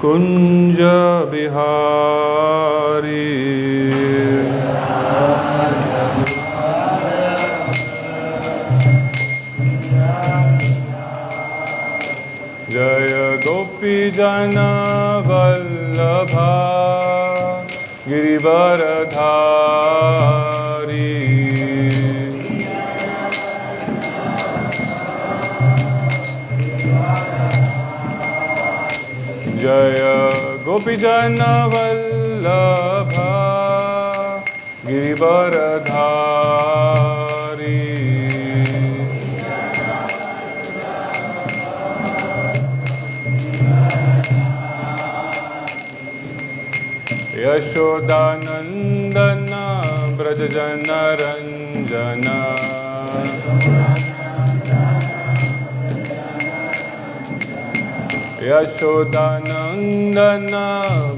कुंज बिहारी जय गोपी जन वल्लभा गिरिवरधारी जय गोपी जन वल्लभा गिरिवरधारी यशोदानंदन ब्रज जन रंजन यशोदानंदन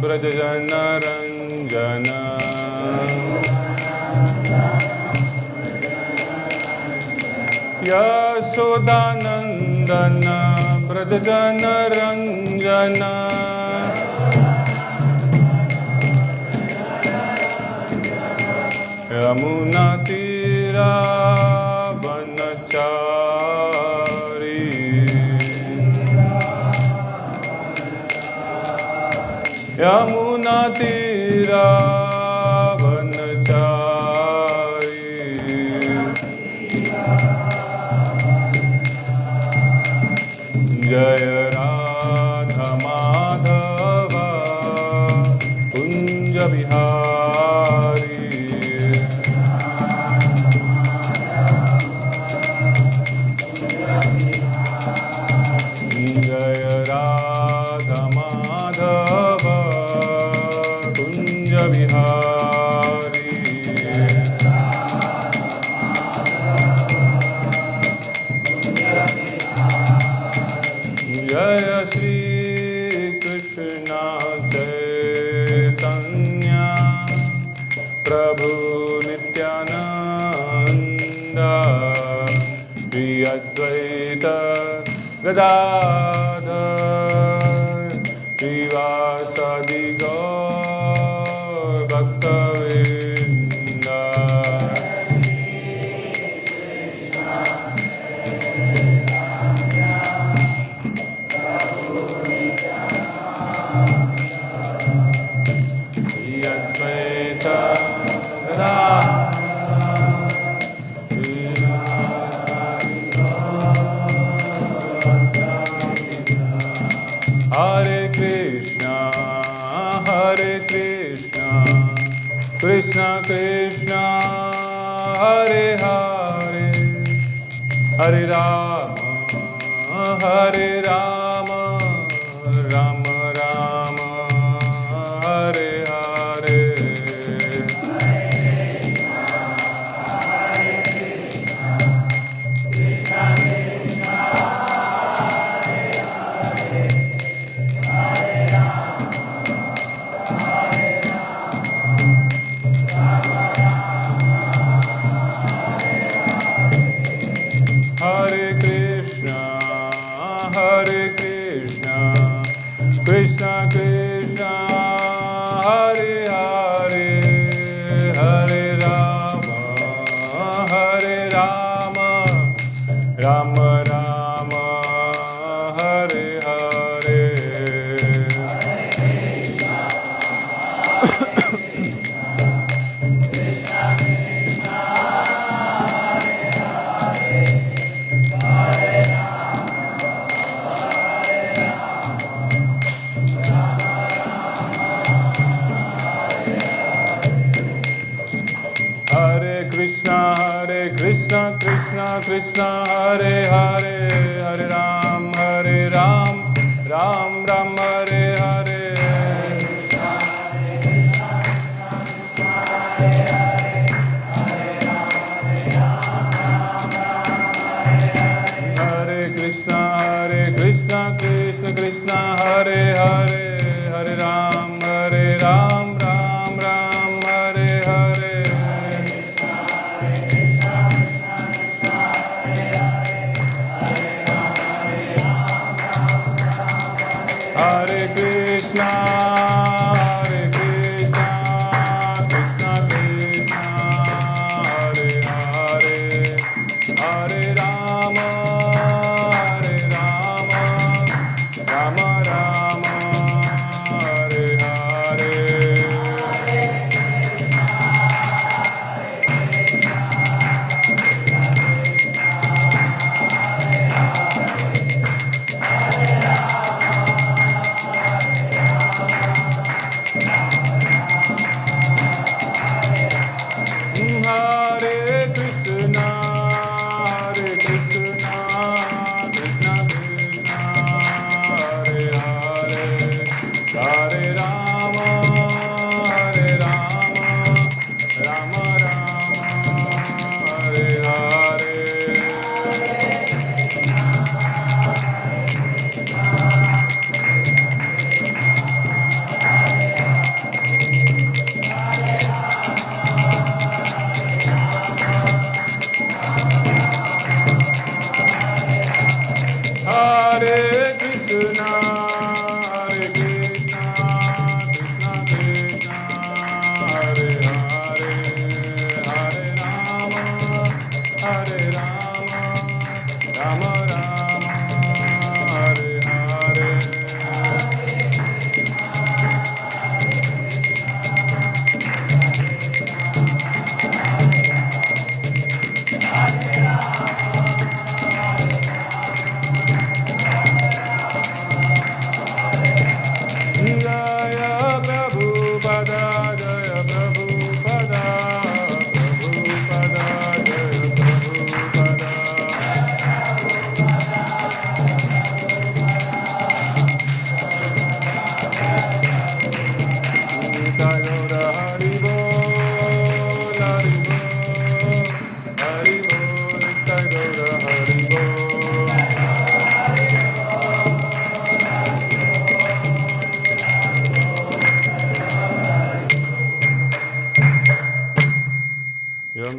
ब्रज जन रंजन यशोदानंदन ब्रज जन रंजन यमुना तीरा वनचारी यमुना तीरा वनचारी जय राधा माधव कुंज बिहारी जय राधा माधव कुंज बिहारी जय श्री कृष्ण चैतन्य प्रभु नित्यानंद श्री अद्वैत गदाधर श्रीवासादि गौर भक्तवृंद श्री अद्वैत हरे कृष्णा कृष्णा कृष्णा हरे हरे हरे राम राम राम हरे हरे हरे कृष्णा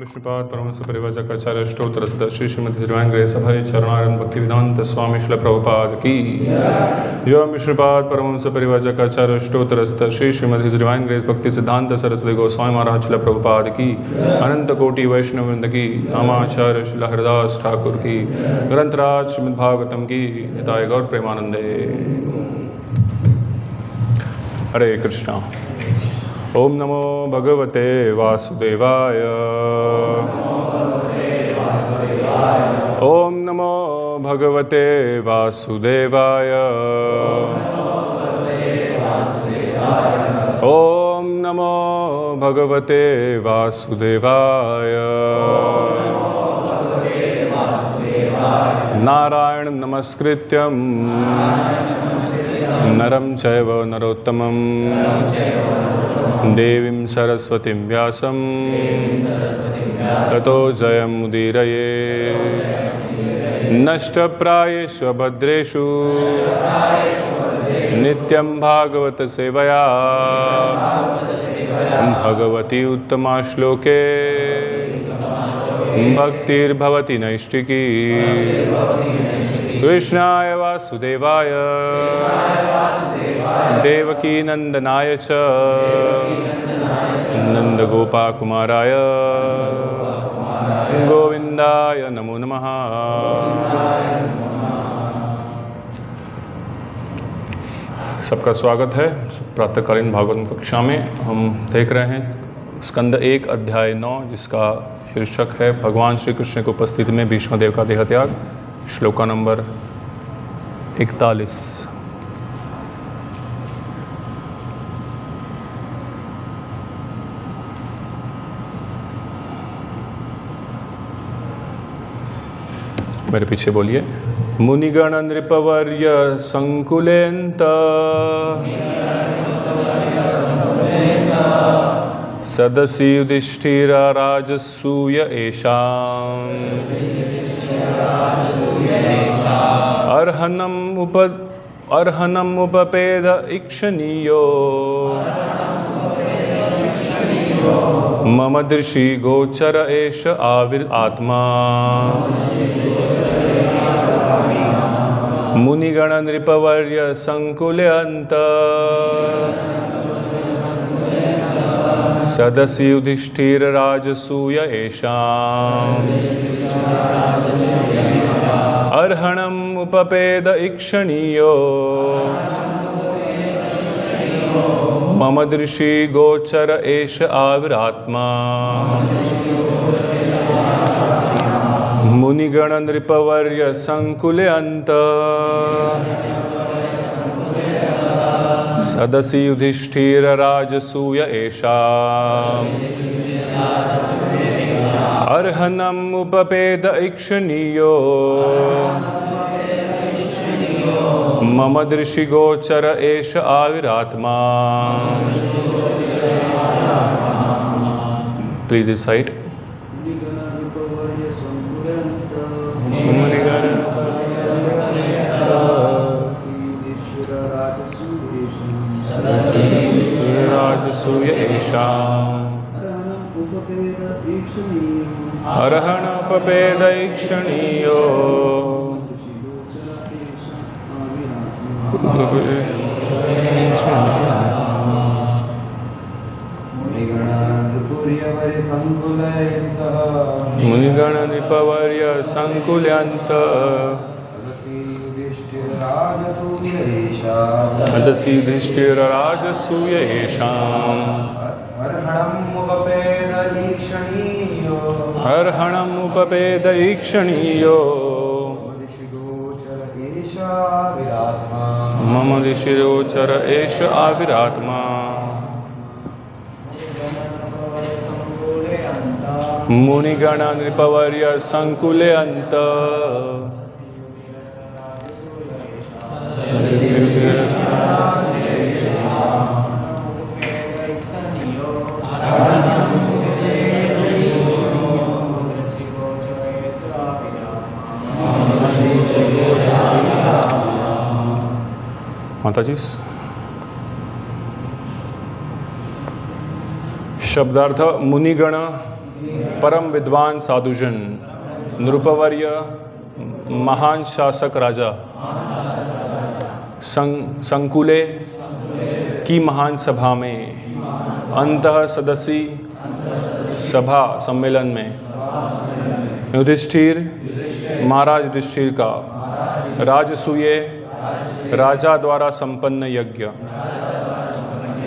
विष्णुपाद परमहंस परिव्राजक आचार्य स्तोत्र श्री श्रीमती श्रीमान ग्रेस सभा चरणारविंद भक्ति वेदांत स्वामी श्रील प्रभुपाद की जो विष्णुपाद परमहंस परिव्राजक आचार्य स्तोत्र श्री श्रीमती श्रीमान ग्रेस भक्ति सिद्धांत सरस्वती गोस्वामी महाराज श्रील प्रभुपाद की अनंत कोटि वैष्णव वृंद की नामाचार्य श्रील हरिदास ठाकुर की ग्रंथराज श्रीमद् भागवतम की हिताय गौर प्रेमानंदे। हरे कृष्णा। ओम नमो भगवते वासुदेवाय। ओम नमो भगवते वासुदेवाय। ओम नमो भगवते वासुदेवाय। नारायण नमस्कृत्यं नरं चैव नरोत्तमं देवीं सरस्वतीं व्यासं ततो जयमुदीरये। नष्टप्रायेषु भद्रेषु नित्यं भागवत सेवया भगवती उत्तमा श्लोके भक्तिर्भवति नैष्टिकी। कृष्णाय वासुदेवाय देवकी नंदनाय च नंदगोपाकुमाराय गोविंदाय नमो नमः। सबका स्वागत है प्रातःकालीन भागवत कक्षा में। हम देख रहे हैं स्कंद 1 अध्याय 9 जिसका शीर्षक है भगवान श्री कृष्ण की उपस्थिति में भीष्मदेव का देहत्याग। श्लोका नंबर 41। मेरे पीछे बोलिए। मुनिगण नृपवर्य संकुलेन्त सदसि युधिष्ठिर राजसूय एषाम् अर्हनम् उपपेद इक्षणीयो मम दृशि गोचर एष आविर आत्मा। मुनिगण नृपवर्य संकुल्यन्त सदसि युधिष्ठिर राजसूय एषाम् अर्हणम् उपपेद इक्षणीयो मम दृशि गोचर एष आविरात्मा। मुनिगण नृपवर्य संकुल्यन्त सदसि युधिष्ठिर राजसूय एषाम् अर्हनम् उपपेद इक्षणीयो मम दृशि गोचर एष आविरात्मा। प्लीज इस साइड। राजसूय एषाम् अर्हण उपपेद इक्षणीयो मुनिगण नृपवर्य संकुल्यन्त सदसि युधिष्ठिर राजसूय एषाम् अर्हणम् उपपेद इक्षणीयो मम दृशि गोचर एष आविरात्मा। मुनिगण नृपवर्य संकुल्यन्त माताजी। शब्दार्थ मुनिगण परम विद्वान साधुजन, नृपवर्य महान शासक राजा, संकुले की महान सभा में, अंतः सदसी सभा सम्मेलन में, युधिष्ठिर महाराज युधिष्ठिर का राजसूय राजा द्वारा संपन्न यज्ञ,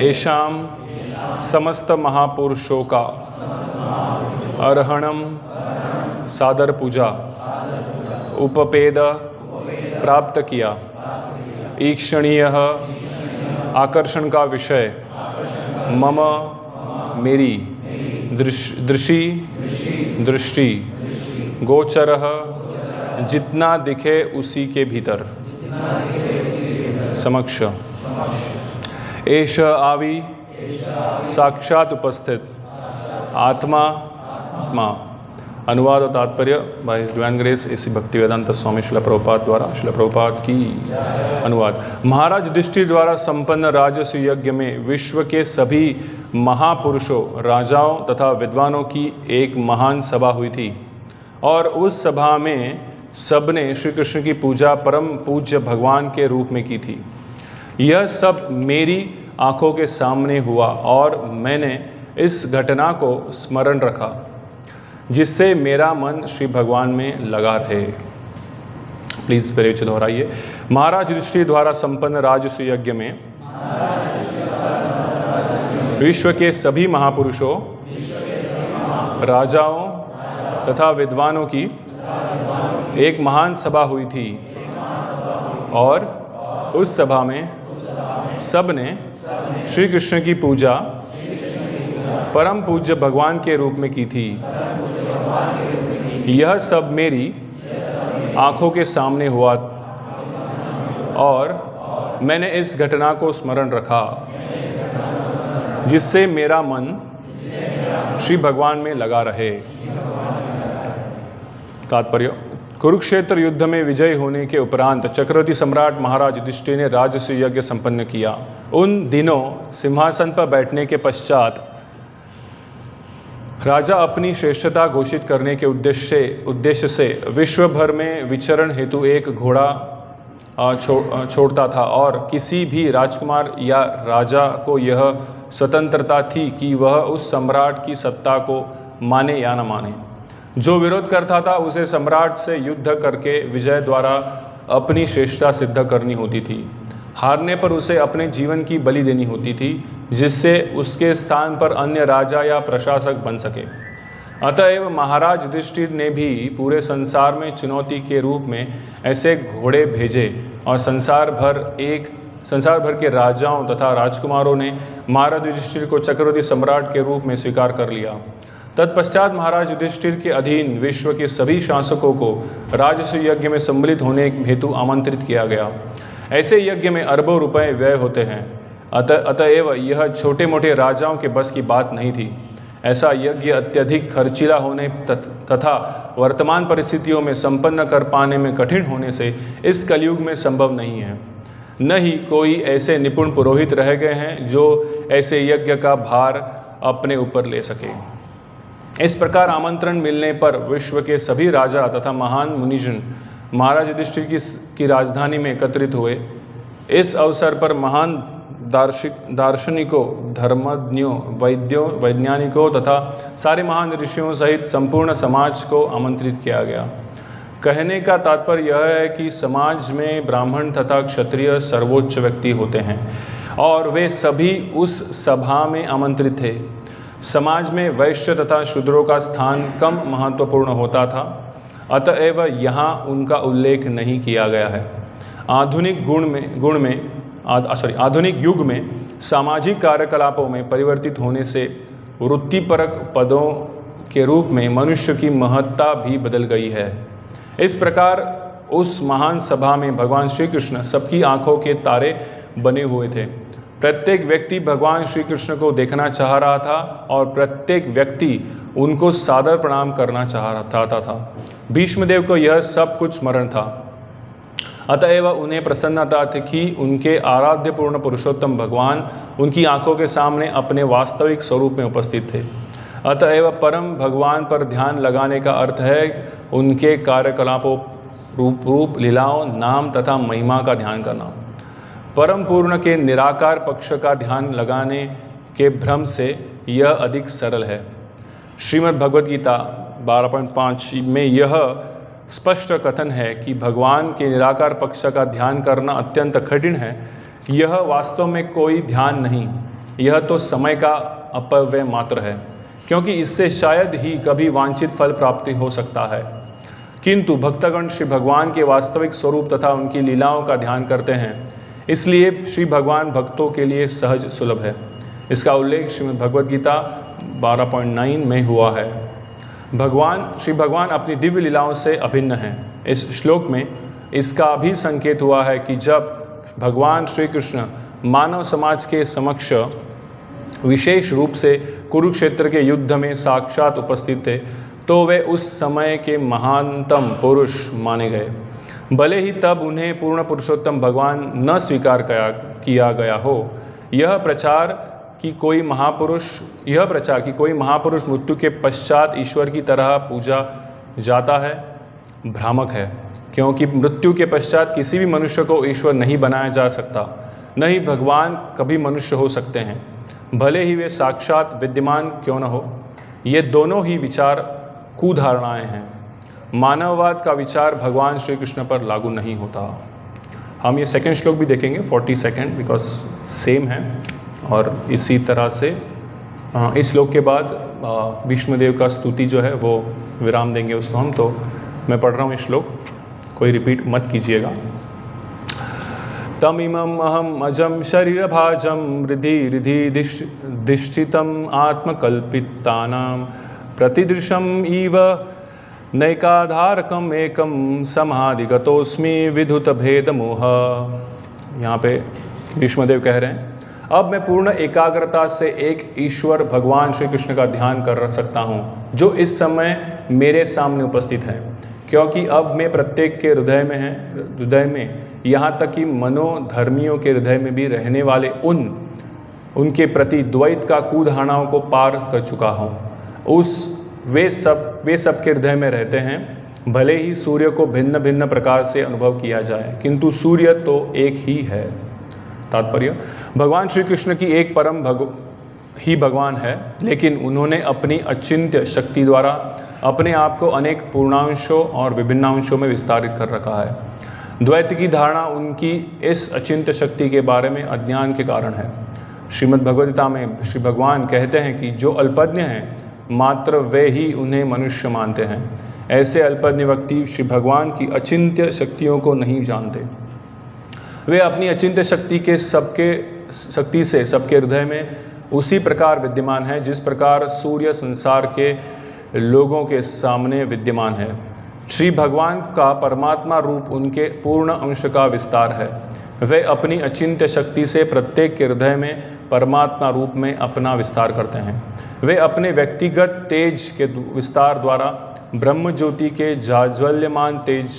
एशाम समस्त महापुरुषों का अर्हणम सादर पूजा उपपेद प्राप्त किया, ईक्षणीय आकर्षण का विषय मम मेरी दृष्टि गोचर जितना दिखे उसी के भीतर समक्ष एष आवी साक्षात उपस्थित आत्मा अनुवाद और तात्पर्य by his divine grace AC Bhaktivedanta Swami Srila Prabhupada द्वारा, शिला प्रभुपाद की अनुवाद। महाराज युधिष्ठिर द्वारा संपन्न राजस्व यज्ञ में विश्व के सभी महापुरुषों, राजाओं तथा विद्वानों की एक महान सभा हुई थी और उस सभा में सबने श्री कृष्ण की पूजा परम पूज्य भगवान के रूप में की थी। यह सब मेरी आंखों के सामने हुआ और मैंने इस घटना को स्मरण रखा जिससे मेरा मन श्री भगवान में लगा रहे। प्लीज मेरे पीछे दोहराइए। महाराज युधिष्ठिर द्वारा संपन्न राजस्व यज्ञ में विश्व के सभी महापुरुषों, राजाओं तथा विद्वानों की एक महान सभा हुई थी और उस सभा में सबने श्री कृष्ण की पूजा परम पूज्य भगवान के रूप में की थी। यह सब मेरी आंखों के सामने हुआ और मैंने इस घटना को स्मरण रखा जिससे मेरा मन श्री भगवान में लगा रहे। तात्पर्य: कुरुक्षेत्र युद्ध में विजय होने के उपरांत चक्रवर्ती सम्राट महाराज युधिष्ठिर ने राजस्व यज्ञ संपन्न किया। उन दिनों सिंहासन पर बैठने के पश्चात राजा अपनी श्रेष्ठता घोषित करने के उद्देश्य से विश्व भर में विचरण हेतु एक घोड़ा छोड़ता था और किसी भी राजकुमार या राजा को यह स्वतंत्रता थी कि वह उस सम्राट की सत्ता को माने या न माने। जो विरोध करता था उसे सम्राट से युद्ध करके विजय द्वारा अपनी श्रेष्ठता सिद्ध करनी होती थी। हारने पर उसे अपने जीवन की बलि देनी होती थी जिससे उसके स्थान पर अन्य राजा या प्रशासक बन सके। अतएव महाराज युधिष्ठिर ने भी पूरे संसार में चुनौती के रूप में ऐसे घोड़े भेजे और संसार भर के राजाओं तथा राजकुमारों ने महाराज युधिष्ठिर को चक्रवर्ती सम्राट के रूप में स्वीकार कर लिया। तत्पश्चात महाराज युधिष्ठिर के अधीन विश्व के सभी शासकों को राजस्व यज्ञ में सम्मिलित होने हेतु आमंत्रित किया गया। ऐसे यज्ञ में अरबों रुपए व्यय होते हैं, अतएव यह छोटे मोटे राजाओं के बस की बात नहीं थी। ऐसा यज्ञ अत्यधिक खर्चीला होने तथा वर्तमान परिस्थितियों में संपन्न कर पाने में कठिन होने से इस कलयुग में संभव नहीं है। न ही कोई ऐसे निपुण पुरोहित रह गए हैं जो ऐसे यज्ञ का भार अपने ऊपर ले सके। इस प्रकार आमंत्रण मिलने पर विश्व के सभी राजा तथा महान मुनिजन महाराज युधिष्ठिर की राजधानी में एकत्रित हुए। इस अवसर पर महान दार्शनिकों, धर्मज्ञों, वैज्ञानिकों तथा सारे महान ऋषियों सहित संपूर्ण समाज को आमंत्रित किया गया। कहने का तात्पर्य यह है कि समाज में ब्राह्मण तथा क्षत्रिय सर्वोच्च व्यक्ति होते हैं और वे सभी उस सभा में आमंत्रित थे। समाज में वैश्य तथा शूद्रों का स्थान कम महत्वपूर्ण होता था, अतएव यहाँ उनका उल्लेख नहीं किया गया है। आधुनिक युग में सामाजिक कार्यकलापों में परिवर्तित होने से वृत्तिपरक पदों के रूप में मनुष्य की महत्ता भी बदल गई है। इस प्रकार उस महान सभा में भगवान श्री कृष्ण सबकी आंखों के तारे बने हुए थे। प्रत्येक व्यक्ति भगवान श्री कृष्ण को देखना चाह रहा था और प्रत्येक व्यक्ति उनको सादर प्रणाम करना चाहता था। भीष्मदेव को यह सब कुछ स्मरण था, अतएव उन्हें प्रसन्नता थी कि उनके आराध्य पूर्ण पुरुषोत्तम भगवान उनकी आंखों के सामने अपने वास्तविक स्वरूप में उपस्थित थे। अतएव परम भगवान पर ध्यान लगाने का अर्थ है उनके कार्यकलापों, रूप लीलाओं, नाम तथा महिमा का ध्यान करना। परम पूर्ण के निराकार पक्ष का ध्यान लगाने के भ्रम से यह अधिक सरल है। श्रीमद् भगवद गीता 12.5 में यह स्पष्ट कथन है कि भगवान के निराकार पक्ष का ध्यान करना अत्यंत कठिन है। यह वास्तव में कोई ध्यान नहीं, यह तो समय का अपव्यय मात्र है, क्योंकि इससे शायद ही कभी वांछित फल प्राप्ति हो सकता है। किंतु भक्तगण श्री भगवान के वास्तविक स्वरूप तथा उनकी लीलाओं का ध्यान करते हैं, इसलिए श्री भगवान भक्तों के लिए सहज सुलभ है। इसका उल्लेख श्रीमद् भगवद गीता 12.9 में हुआ है। श्री भगवान अपनी दिव्य लीलाओं से अभिन्न हैं। इस श्लोक में इसका भी संकेत हुआ है कि जब भगवान श्री कृष्ण मानव समाज के समक्ष विशेष रूप से कुरुक्षेत्र के युद्ध में साक्षात उपस्थित थे, तो वे उस समय के महानतम पुरुष माने गए। भले ही तब उन्हें पूर्ण पुरुषोत्तम भगवान न स्वीकार किया गया हो। यह प्रचार कि कोई महापुरुष मृत्यु के पश्चात ईश्वर की तरह पूजा जाता है भ्रामक है, क्योंकि मृत्यु के पश्चात किसी भी मनुष्य को ईश्वर नहीं बनाया जा सकता, न ही भगवान कभी मनुष्य हो सकते हैं, भले ही वे साक्षात विद्यमान क्यों न हो। ये दोनों ही विचार कुधारणाएं हैं। मानववाद का विचार भगवान श्री कृष्ण पर लागू नहीं होता। हम ये सेकंड श्लोक भी देखेंगे 42 बिकॉज सेम है। और इसी तरह से इस श्लोक के बाद भीष्मदेव का स्तुति जो है वो विराम देंगे उसको हम। तो मैं पढ़ रहा हूँ इस श्लोक, कोई रिपीट मत कीजिएगा। तमिमम अहम अजम शरीर भाजम रिधि दिष्टितम आत्मकल्पितानां प्रतिदृशम इव नैकाधारकम एकम समाधिगतोस्मि विधुत भेद मोह। यहाँ पे भीष्मदेव कह रहे हैं, अब मैं पूर्ण एकाग्रता से एक ईश्वर भगवान श्री कृष्ण का ध्यान कर सकता हूँ जो इस समय मेरे सामने उपस्थित हैं, क्योंकि अब मैं प्रत्येक के हृदय में यहाँ तक कि मनोधर्मियों के हृदय में भी रहने वाले उनके प्रति द्वैत का कुधारणाओं को पार कर चुका हूँ। वे सब के हृदय में रहते हैं। भले ही सूर्य को भिन्न भिन्न प्रकार से अनुभव किया जाए, किंतु सूर्य तो एक ही है। तात्पर्य, भगवान श्री कृष्ण की एक परम ही भगवान है, लेकिन उन्होंने अपनी अचिंत्य शक्ति द्वारा अपने आप को अनेक पूर्णांशों और विभिन्नांशों में विस्तारित कर रखा है। द्वैत की धारणा उनकी इस अचिंत्य शक्ति के बारे में अज्ञान के कारण है। श्रीमद् भगवद गीता में श्री भगवान कहते हैं कि जो अल्पज्ञ हैं मात्र वे ही उन्हें मनुष्य मानते हैं। ऐसे अल्पज्ञ व्यक्ति श्री भगवान की अचिंत्य शक्तियों को नहीं जानते। वे अपनी अचिंत्य शक्ति से सबके हृदय में उसी प्रकार विद्यमान है जिस प्रकार सूर्य संसार के लोगों के सामने विद्यमान है। श्री भगवान का परमात्मा रूप उनके पूर्ण अंश का विस्तार है। वे अपनी अचिंत्य शक्ति से प्रत्येक के हृदय में परमात्मा रूप में अपना विस्तार करते हैं। वे अपने व्यक्तिगत तेज के विस्तार द्वारा ब्रह्म ज्योति के जाज्वल्यमान तेज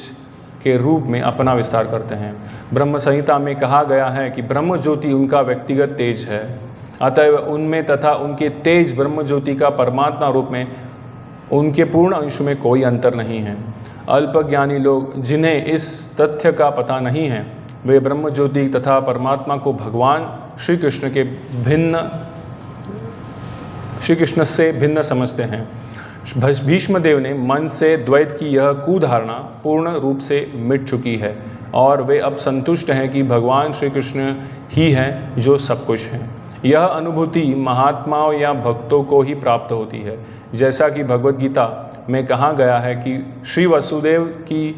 के रूप में अपना विस्तार करते हैं। ब्रह्म संहिता में कहा गया है कि ब्रह्म ज्योति उनका व्यक्तिगत तेज है, अतएव उनमें तथा उनके तेज ब्रह्म ज्योति का परमात्मा रूप में उनके पूर्ण अंश में कोई अंतर नहीं है। अल्पज्ञानी लोग जिन्हें इस तथ्य का पता नहीं है, वे ब्रह्म ज्योति तथा परमात्मा को भगवान श्री कृष्ण से भिन्न समझते हैं। भीष्मदेव ने मन से द्वैत की यह कुधारणा पूर्ण रूप से मिट चुकी है और वे अब संतुष्ट हैं कि भगवान श्री कृष्ण ही हैं जो सब कुछ हैं। यह अनुभूति महात्माओं या भक्तों को ही प्राप्त होती है, जैसा कि भगवद गीता में कहा गया है कि श्री वसुदेव ही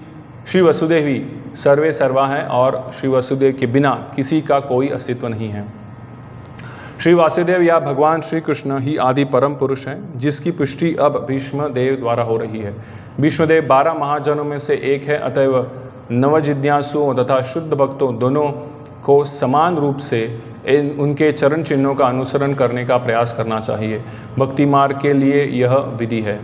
सर्वे सर्वा हैं और श्री वसुदेव के बिना किसी का कोई अस्तित्व नहीं है। श्री वासुदेव या भगवान श्री कृष्ण ही आदि परम पुरुष हैं, जिसकी पुष्टि अब भीष्मदेव द्वारा हो रही है। भीष्मदेव 12 महाजनों में से एक है, अतएव नवजिज्ञासुओं तथा शुद्ध भक्तों दोनों को समान रूप से उनके चरण चिन्हों का अनुसरण करने का प्रयास करना चाहिए। भक्ति मार्ग के लिए यह विधि है।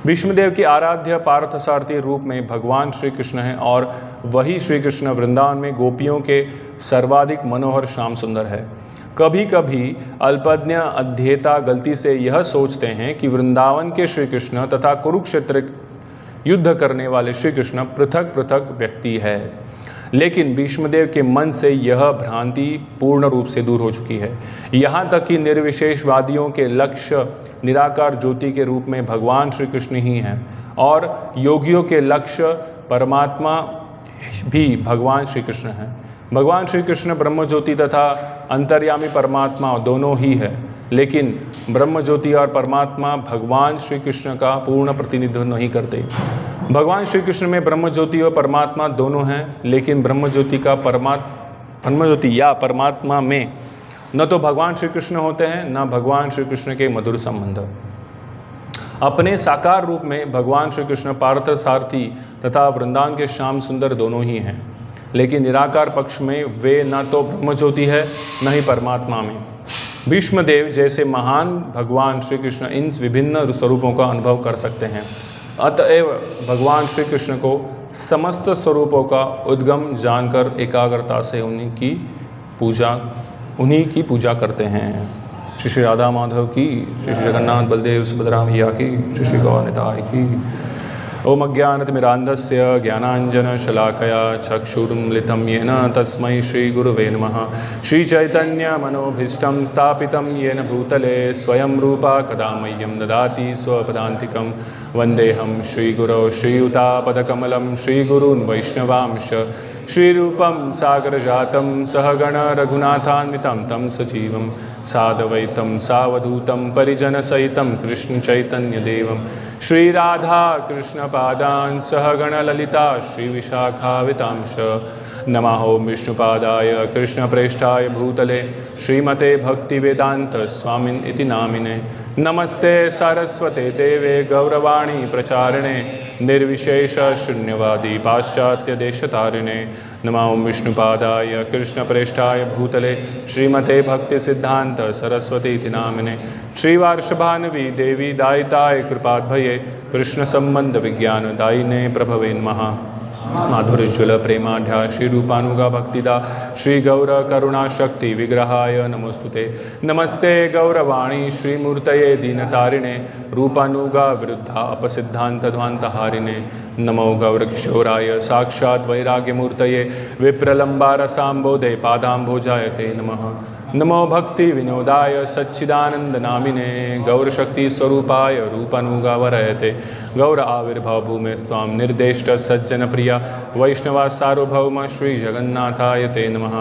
भीष्मदेव के आराध्य पार्थसारथी रूप में भगवान श्री कृष्ण हैं और वही श्री कृष्ण वृंदावन में गोपियों के सर्वाधिक मनोहर श्याम सुंदर है। कभी कभी अल्पज्ञ अध्येता गलती से यह सोचते हैं कि वृंदावन के श्री कृष्ण तथा कुरुक्षेत्र युद्ध करने वाले श्री कृष्ण पृथक पृथक व्यक्ति है, लेकिन भीष्मदेव के मन से यह भ्रांति पूर्ण रूप से दूर हो चुकी है। यहाँ तक कि निर्विशेषवादियों के लक्ष्य निराकार ज्योति के रूप में भगवान श्री कृष्ण ही हैं और योगियों के लक्ष्य परमात्मा भी भगवान श्री कृष्ण हैं। भगवान श्री कृष्ण ब्रह्म ज्योति तथा अंतर्यामी परमात्मा दोनों ही है, लेकिन ब्रह्म ज्योति और परमात्मा भगवान श्री कृष्ण का पूर्ण प्रतिनिधित्व नहीं करते। भगवान श्री कृष्ण में ब्रह्म ज्योति और परमात्मा दोनों हैं, लेकिन ब्रह्म ज्योति या परमात्मा में न तो भगवान श्री कृष्ण होते हैं न भगवान श्री कृष्ण के मधुर संबंध। अपने साकार रूप में भगवान श्री कृष्ण पार्थ सारथी तथा वृंदावन के श्याम सुंदर दोनों ही हैं, लेकिन निराकार पक्ष में वे न तो ब्रह्म ज्योति है न ही परमात्मा में। भीष्मदेव जैसे महान भगवान श्री कृष्ण इन विभिन्न स्वरूपों का अनुभव कर सकते हैं। अतएव भगवान श्री कृष्ण को समस्त स्वरूपों का उद्गम जानकर एकाग्रता से उन्हीं की पूजा करते हैं। श्री श्री राधा माधव की, श्री श्री जगन्नाथ बलदेव सुभद्रा मैया की, श्री श्री गौर निताय की। ओम अज्ञानतिमिरान्धस्य ज्ञानाञ्जनशलाकया चक्षुरुन्मिलितं येन तस्मै श्रीगुरुवे नमः। श्रीचैतन्यमनोभीष्टं स्थापितं येन भूतले स्वयं रूपा कदा मह्यं ददाति स्वपदान्तिकं। वन्देऽहं श्रीगुरौ श्रीयुतापदकमलं श्रीगुरून् वैष्णवांश श्रीरूपं सागरजातं सहगण रघुनाथान्वितं तं सजीवं साद्वैतं सावधूतं परिजनसहितं कृष्णचैतन्यदेवं श्रीराधा कृष्णपादान् सहगण ललिता श्रीविशाखावितांश। नमः ओं विष्णुपादाय कृष्णप्रेष्ठाय भूतले श्रीमते भक्तिवेदांत स्वामिन् इति नामिने। नमस्ते सारस्वते देवे गौरवाणी प्रचारिणे निर्विशेष शून्यवादी पाश्चात्य देशतारिणे। नमः ओं विष्णुपादाय कृष्णप्रेष्ठाय भूतले श्रीमते भक्ति सिद्धांत सरस्वती इति नामिने। श्रीवार्षभानवी देवी दायिताय कृपाद्भये कृष्ण संबंध विज्ञान दायिने प्रभवे नमः। माधुर्यज्वल प्रेमाढ्या श्रीरूपानुगा भक्तिदा श्री गौर करुणा शक्ति विग्रहाय नमोस्तुते। नमस्ते गौरवाणी श्रीमूर्तये दीनतारिणे रूपानुगा विरुद्धा अपसिद्धांत ध्वांतहारिणे। नमो गौरकिशोराय साक्षात् वैराग्यमूर्तये विप्रलम्बारसाम्बोधे पादाम्भोजाय ते नमः। नमो भक्ति विनोदाय सच्चिदानंद नामिने गौरशक्ति स्वरूपाय रूपानुगावरयते। गौर आविर्भाव भूमे स्वाम निर्देष्ट सज्जन प्रिया वैष्णवा सार्वभौम श्री जगन्नाथाय ते नमः।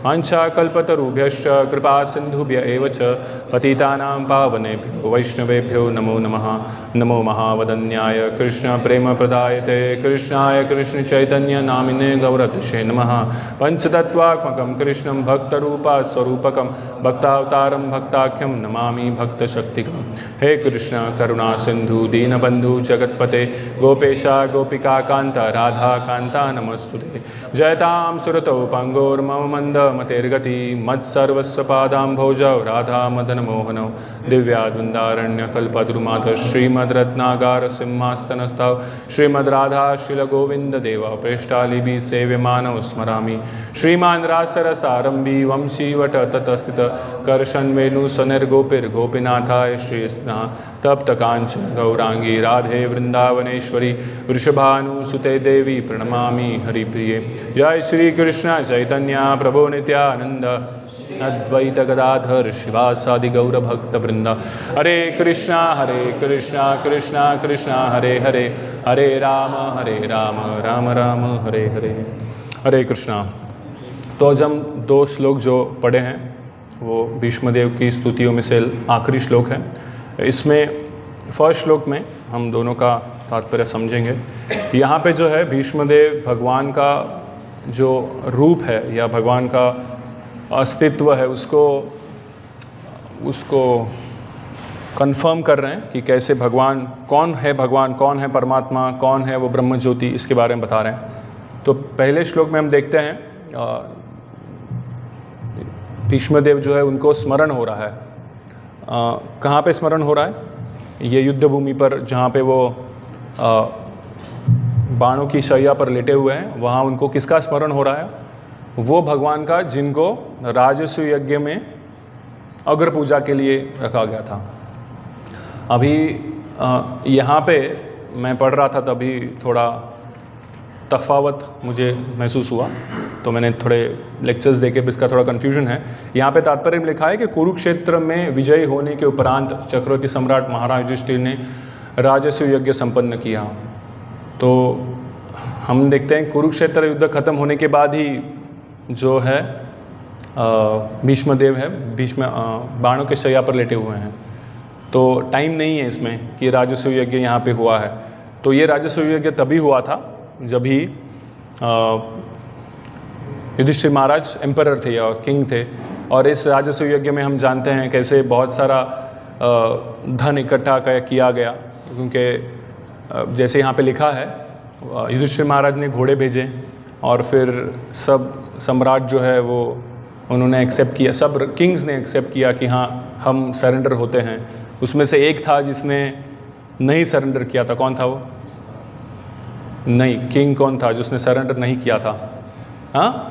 वाञ्छाकल्पतरुभ्यश्च कृपा सिन्धुभ्य एव च पतितानां पावनेभ्यो वैष्णवेभ्यो नमो नमः। नमो महावदन्याय कृष्ण प्रेम प्रदायते कृष्णाय कृष्ण चैतन्य नामिने गौरतिशे नमः। पंचतत्वात्मकं कृष्णं भक्तरूपा स्वरूपकं भक्तावतारं भक्ताख्यं नमामि भक्तशक्तिकं। हे कृष्ण करुणा सिंधु दीनबंधु जगत्पते गोपेशा गोपिका कांता राधा कांता नमस्तुते। जयतां सुरतौ पंगोर्मम मंद मतेर्गति मत्सर्वस्व पादाम्भोजौ राधा मदन मोहनौ। दिव्याद्वन्द्वारण्य कल्पद्रुमाधव श्रीमद्रत्नागार सिंहास्तनस्थौ श्रीमद् राधा शील गोविंद देव प्रेष्ठालिभि सेव्यमानौ स्मरामि। श्रीमान् रासरसारंभी वंशीवट ततस्थित कर्षन्वेणु सनिर्गोपिर्गोपीनाथाय श्रीस्नः। तप्त कांचन गौरांगी राधे वृंदावनेश्वरी वृषभानुसुते देवी प्रणमामि हरिप्रिये। जय श्री कृष्ण चैतन्य प्रभु नित्यानंद अद्वैत गदाधर शिवासादि गौर भक्त वृंद। हरे कृष्णा कृष्णा कृष्णा हरे हरे हरे राम राम राम हरे हरे। हरे कृष्णा। तो आज हम दो श्लोक जो पढ़े हैं वो भीष्मदेव की स्तुतियों में से आखिरी श्लोक है। इसमें फर्स्ट श्लोक में हम दोनों का तात्पर्य समझेंगे। यहाँ पे जो है भीष्मदेव भगवान का जो रूप है या भगवान का अस्तित्व है उसको कंफर्म कर रहे हैं कि कैसे भगवान कौन है परमात्मा, कौन है वो ब्रह्म ज्योति, इसके बारे में बता रहे हैं। तो पहले श्लोक में हम देखते हैं भीष्मदेव जो है उनको स्मरण हो रहा है। कहाँ पे स्मरण हो रहा है? ये युद्ध भूमि पर जहाँ पे वो बाणों की शैया पर लेटे हुए हैं, वहाँ उनको किसका स्मरण हो रहा है? वो भगवान का जिनको राजस्व यज्ञ में अग्र पूजा के लिए रखा गया था। अभी यहाँ पे मैं पढ़ रहा था तभी थोड़ा तफावत मुझे महसूस हुआ, तो मैंने थोड़े लेक्चर्स देखे, फिर इसका थोड़ा कन्फ्यूजन है। यहाँ पे तात्पर्य में लिखा है कि कुरुक्षेत्र में विजयी होने के उपरांत चक्रवर्ती सम्राट महाराज युधिष्ठिर ने राजस्व यज्ञ संपन्न किया। तो हम देखते हैं कुरुक्षेत्र युद्ध खत्म होने के बाद ही जो है भीष्म देव है, भीष्म बाणों के शैया पर लेटे हुए हैं, तो टाइम नहीं है इसमें कि राजस्व यज्ञ यहाँ पे हुआ है। तो ये राजस्व यज्ञ तभी हुआ था जब ही युधिष्ठिर महाराज एम्परर थे और किंग थे, और इस राजस्व यज्ञ में हम जानते हैं कैसे बहुत सारा धन इकट्ठा किया गया, क्योंकि जैसे यहाँ पे लिखा है युधिष्ठिर महाराज ने घोड़े भेजे और फिर सब सम्राट जो है वो उन्होंने एक्सेप्ट किया, सब किंग्स ने एक्सेप्ट किया कि हाँ हम सरेंडर होते हैं। उसमें से एक था जिसने नहीं सरेंडर किया था, कौन था वो? नहीं, किंग कौन था जिसने सरेंडर नहीं किया था? हाँ,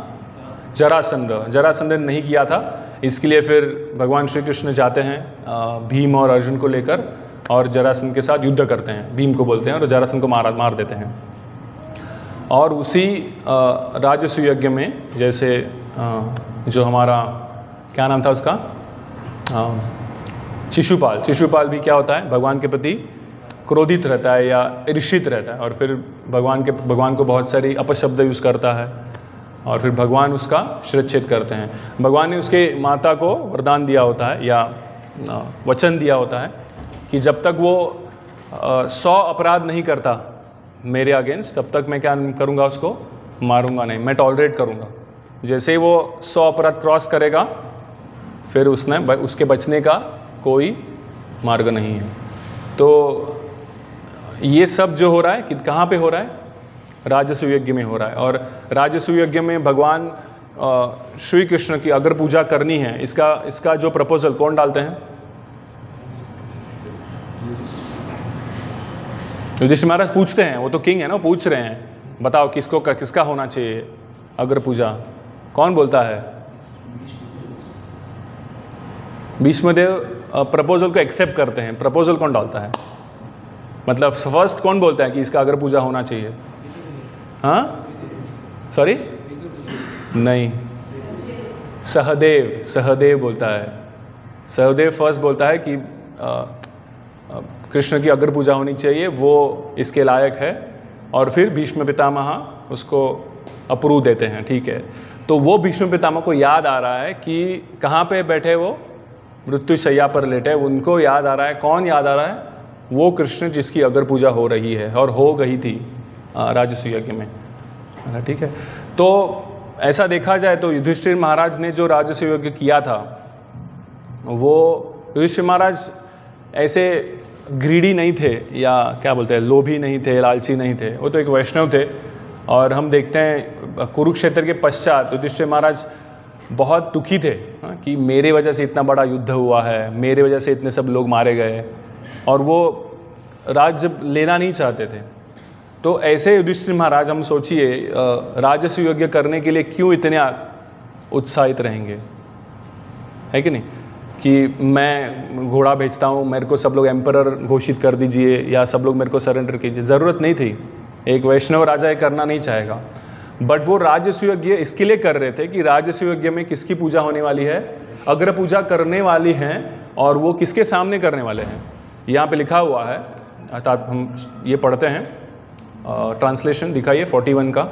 जरासंध ने नहीं किया था। इसके लिए फिर भगवान श्री कृष्ण जाते हैं भीम और अर्जुन को लेकर और जरासंध के साथ युद्ध करते हैं, भीम को बोलते हैं, और जरासंध को मार देते हैं। और उसी राजस्व यज्ञ में जैसे जो हमारा क्या नाम था उसका, शिशुपाल भी क्या होता है, भगवान के प्रति क्रोधित रहता है या ईर्षित रहता है, और फिर भगवान को बहुत सारी अपशब्द यूज़ करता है, और फिर भगवान उसका शिरच्छेद करते हैं। भगवान ने उसके माता को वरदान दिया होता है या वचन दिया होता है कि जब तक वो 100 अपराध नहीं करता मेरे अगेंस्ट, तब तक मैं क्या करूँगा, उसको मारूंगा नहीं, मैं टॉलरेट करूँगा। जैसे ही वो 100 अपराध क्रॉस करेगा फिर उसके बचने का कोई मार्ग नहीं है। तो ये सब जो हो रहा है कि कहाँ पे हो रहा है? राजस्व यज्ञ में हो रहा है। और राजस्व यज्ञ में भगवान श्री कृष्ण की अगर पूजा करनी है, इसका जो प्रपोजल कौन डालते हैं? युधिष्ठिर महाराज पूछते हैं, वो तो किंग है ना, पूछ रहे हैं बताओ किसका होना चाहिए अग्र पूजा, कौन बोलता है? भीष्मदेव प्रपोजल को एक्सेप्ट करते हैं। प्रपोजल कौन डालता है? मतलब फर्स्ट कौन बोलता है कि इसका अग्र पूजा होना चाहिए? हाँ, सॉरी, नहीं, सहदेव बोलता है। सहदेव फर्स्ट बोलता है कि कृष्ण की अग्र पूजा होनी चाहिए, वो इसके लायक है, और फिर भीष्म पितामह उसको अप्रूव देते हैं। ठीक है, तो वो भीष्म पितामह को याद आ रहा है कि कहाँ पे बैठे वो, मृत्यु शैया पर लेटे, उनको याद आ रहा है। कौन याद आ रहा है? वो कृष्ण जिसकी अग्र पूजा हो रही है और हो गई थी राजस्व यज्ञ में। ठीक है, तो ऐसा देखा जाए तो युधिष्ठिर महाराज ने जो राजस्व यज्ञ किया था, वो युधिष्ठिर महाराज ऐसे ग्रीडी नहीं थे, या क्या बोलते हैं, लोभी नहीं थे, लालची नहीं थे, वो तो एक वैष्णव थे। और हम देखते हैं कुरुक्षेत्र के पश्चात युधिष्ठिर महाराज बहुत दुखी थे कि मेरे वजह से इतना बड़ा युद्ध हुआ है, मेरे वजह से इतने सब लोग मारे गए, और वो राज्य लेना नहीं चाहते थे। तो ऐसे युधिष्ठिर महाराज, हम सोचिए राजस्व यज्ञ करने के लिए क्यों इतने उत्साहित रहेंगे, है कि नहीं? कि मैं घोड़ा भेजता हूँ, मेरे को सब लोग एम्परर घोषित कर दीजिए, या सब लोग मेरे को सरेंडर कीजिए। ज़रूरत नहीं थी, एक वैष्णव राजा ये करना नहीं चाहेगा। बट वो राजस्व यज्ञ इसके लिए कर रहे थे कि राजस्व यज्ञ में किसकी पूजा होने वाली है? अग्र पूजा करने वाली हैं, और वो किसके सामने करने वाले हैं? यहाँ पे लिखा हुआ है, अर्थात हम ये पढ़ते हैं, ट्रांसलेशन दिखाइए 41 का,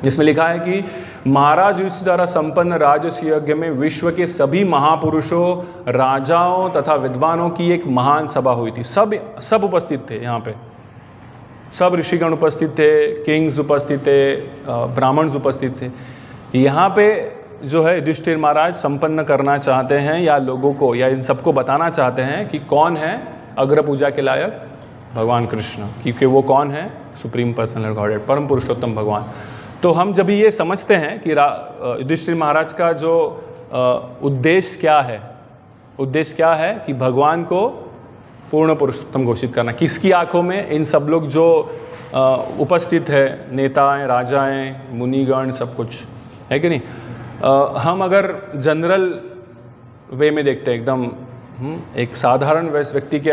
जिसमें लिखा है कि महाराज युधिष्ठिर द्वारा संपन्न राजस्व यज्ञ में विश्व के सभी महापुरुषों, राजाओं तथा विद्वानों की एक महान सभा हुई थी। सब उपस्थित थे यहाँ पे, सब ऋषिगण उपस्थित थे, किंग्स उपस्थित थे, ब्राह्मण्स उपस्थित थे। यहाँ पे जो है युधिष्ठिर महाराज संपन्न करना चाहते हैं, या लोगों को, या इन सबको बताना चाहते हैं कि कौन है अग्र पूजा के लायक? भगवान कृष्ण, क्योंकि वो कौन है? सुप्रीम पर्सनल गॉडेड, परम पुरुषोत्तम भगवान। तो हम जब ये समझते हैं कि युधिष्ठिर महाराज का जो उद्देश्य क्या है कि भगवान को पूर्ण पुरुषोत्तम घोषित करना। किसकी आंखों में? इन सब लोग जो उपस्थित है, नेताएं, राजाएं, मुनिगण, सब कुछ, है कि नहीं? हम अगर जनरल वे में देखते हैं, एकदम एक साधारण व्यक्ति के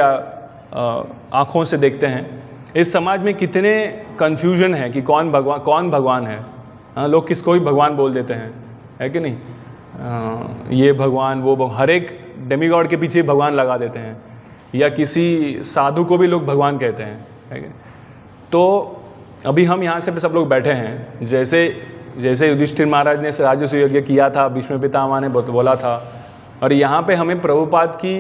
आँखों से देखते हैं। इस समाज में कितने कन्फ्यूजन है कि कौन भगवान है। लोग किसको भी भगवान बोल देते हैं, है कि नहीं। ये भगवान वो हर एक डेमीगॉड के पीछे भगवान लगा देते हैं, या किसी साधु को भी लोग भगवान कहते हैं, है कि नहीं? तो अभी हम यहाँ से सब लोग बैठे हैं, जैसे युधिष्ठिर महाराज ने राजसूय यज्ञ किया था, भीष्म पितामह ने बोला था, और यहाँ पे हमें प्रभुपाद की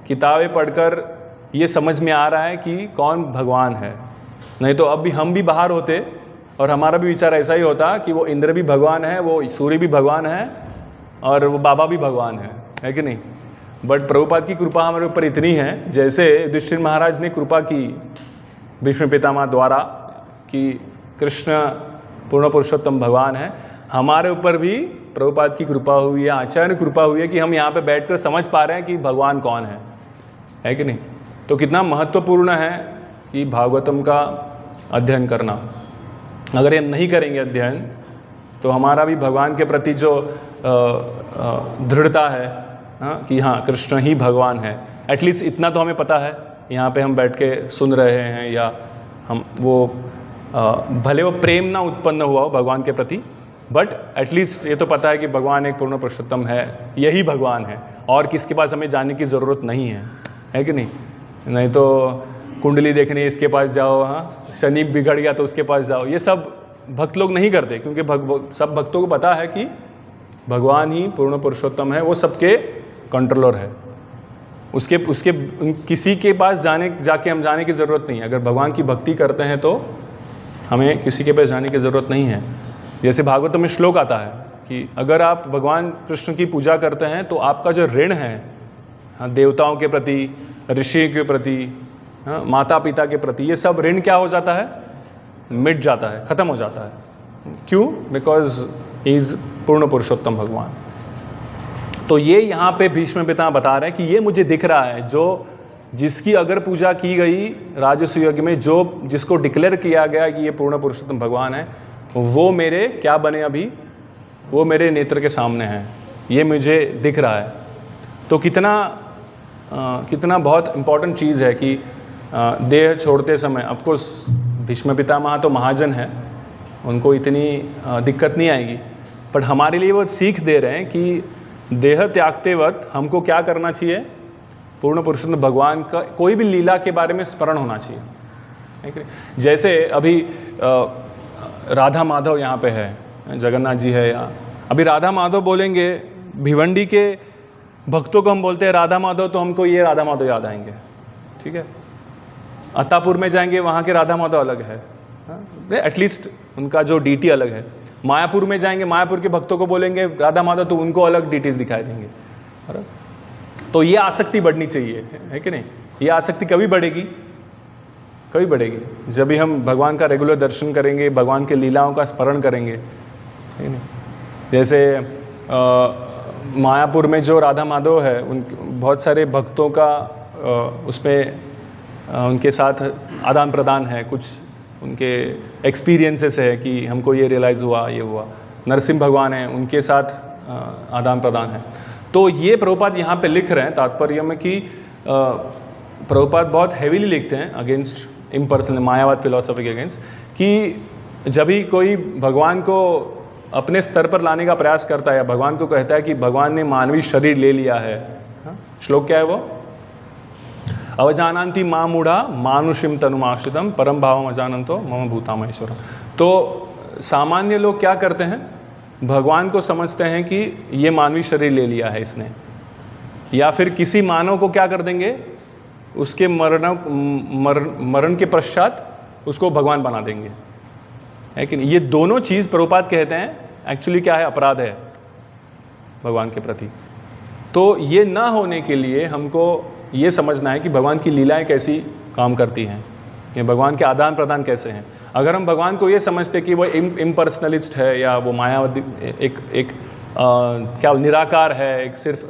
किताबें पढ़कर ये समझ में आ रहा है कि कौन भगवान है। नहीं तो अब भी हम भी बाहर होते और हमारा भी विचार ऐसा ही होता कि वो इंद्र भी भगवान है, वो सूर्य भी भगवान है, और वो बाबा भी भगवान है कि नहीं। बट प्रभुपाद की कृपा हमारे ऊपर इतनी है, जैसे युधिष्ठिर महाराज ने कृपा की भीष्म पितामह द्वारा कि कृष्ण पूर्ण पुरुषोत्तम भगवान है, हमारे ऊपर भी प्रभुपाद की कृपा हुई है, आचार्य की कृपा हुई है कि हम यहाँ पे बैठकर समझ पा रहे हैं कि भगवान कौन है कि नहीं। तो कितना महत्वपूर्ण है कि भागवतम का अध्ययन करना। अगर हम नहीं करेंगे अध्ययन तो हमारा भी भगवान के प्रति जो दृढ़ता है कि हाँ कृष्ण ही भगवान है, एटलीस्ट इतना तो हमें पता है। यहाँ पे हम बैठ के सुन रहे हैं, या हम वो भले वो प्रेम ना उत्पन्न हुआ हो भगवान के प्रति, बट एटलीस्ट ये तो पता है कि भगवान एक पूर्ण पुरुषोत्तम है, यही भगवान है, और किसके पास हमें जाने की ज़रूरत नहीं है कि नहीं। नहीं तो कुंडली देखने इसके पास जाओ, शनि बिगड़ गया तो उसके पास जाओ, ये सब भक्त लोग नहीं करते, क्योंकि सब भक्तों को पता है कि भगवान ही पूर्ण पुरुषोत्तम है, वो सबके कंट्रोलर है। उसके किसी के पास जाके हम जाने की ज़रूरत नहीं है। अगर भगवान की भक्ति करते हैं तो हमें किसी के पास जाने की ज़रूरत नहीं है। जैसे भागवत में श्लोक आता है कि अगर आप भगवान कृष्ण की पूजा करते हैं तो आपका जो ऋण है देवताओं के प्रति, ऋषि के प्रति, माता पिता के प्रति, ये सब ऋण क्या हो जाता है, मिट जाता है, ख़त्म हो जाता है। क्यों? बिकॉज ही इज़ पूर्ण पुरुषोत्तम भगवान। तो ये यहाँ पे भीष्म पितामह बता रहे हैं कि ये मुझे दिख रहा है, जो जिसकी अगर पूजा की गई राजसूय यज्ञ में, जिसको डिक्लेयर किया गया कि ये पूर्ण पुरुषोत्तम भगवान है, वो मेरे क्या बने अभी, वो मेरे नेत्र के सामने हैं, ये मुझे दिख रहा है। तो कितना बहुत इम्पॉर्टेंट चीज़ है कि देह छोड़ते समय, ऑफकोर्स भीष्म पितामह तो महाजन है, उनको इतनी दिक्कत नहीं आएगी, बट हमारे लिए वो सीख दे रहे हैं कि देह त्यागते वक्त हमको क्या करना चाहिए, पूर्ण पुरुषोत्तम भगवान का कोई भी लीला के बारे में स्मरण होना चाहिए। जैसे अभी राधा माधव यहाँ पे है, जगन्नाथ जी है यहाँ, अभी राधा माधव बोलेंगे, भिवंडी के भक्तों को हम बोलते हैं राधा माधव, तो हमको ये राधा माधव याद आएंगे, ठीक है। अत्तापुर में जाएंगे, वहाँ के राधा माधव अलग है, एटलीस्ट उनका जो डीटी अलग है। मायापुर में जाएंगे, मायापुर के भक्तों को बोलेंगे राधा माधव, तो उनको अलग डीटीज दिखाई देंगे। तो ये आसक्ति बढ़नी चाहिए, है कि नहीं। ये आसक्ति कभी बढ़ेगी जब भी हम भगवान का रेगुलर दर्शन करेंगे, भगवान के लीलाओं का स्मरण करेंगे, है कि नहीं। जैसे मायापुर में जो राधा माधव है, उन बहुत सारे भक्तों का उसमें उनके साथ आदान प्रदान है, कुछ उनके एक्सपीरियंसेस है कि हमको ये रियलाइज़ हुआ, ये हुआ। नरसिंह भगवान हैं, उनके साथ आदान प्रदान है। तो ये प्रभुपाद यहाँ पे लिख रहे हैं तात्पर्य में कि प्रभुपाद बहुत हैवीली लिखते हैं अगेंस्ट इम्पर्सनल मायावाद फिलॉसफी के अगेंस्ट, कि जब भी कोई भगवान को अपने स्तर पर लाने का प्रयास करता है, या भगवान को कहता है कि भगवान ने मानवीय शरीर ले लिया है, श्लोक क्या है वो, अवजानन्ति मां मूढ़ा मानुषिम तनुमाश्रितम परम भावम अजानन्तो मम भूतामहेश्वरम। तो सामान्य लोग क्या करते हैं, भगवान को समझते हैं कि ये मानवीय शरीर ले लिया है इसने, या फिर किसी मानव को क्या कर देंगे, उसके मरण के पश्चात उसको भगवान बना देंगे, है कि नहीं। ये दोनों चीज़ प्रभुपाद कहते हैं एक्चुअली क्या है, अपराध है भगवान के प्रति। तो ये ना होने के लिए हमको ये समझना है कि भगवान की लीलाएं कैसी काम करती हैं, ये भगवान के आदान प्रदान कैसे हैं। अगर हम भगवान को ये समझते कि वो इम्पर्सनलिस्ट है, या वो मायावादी एक क्या निराकार है, एक सिर्फ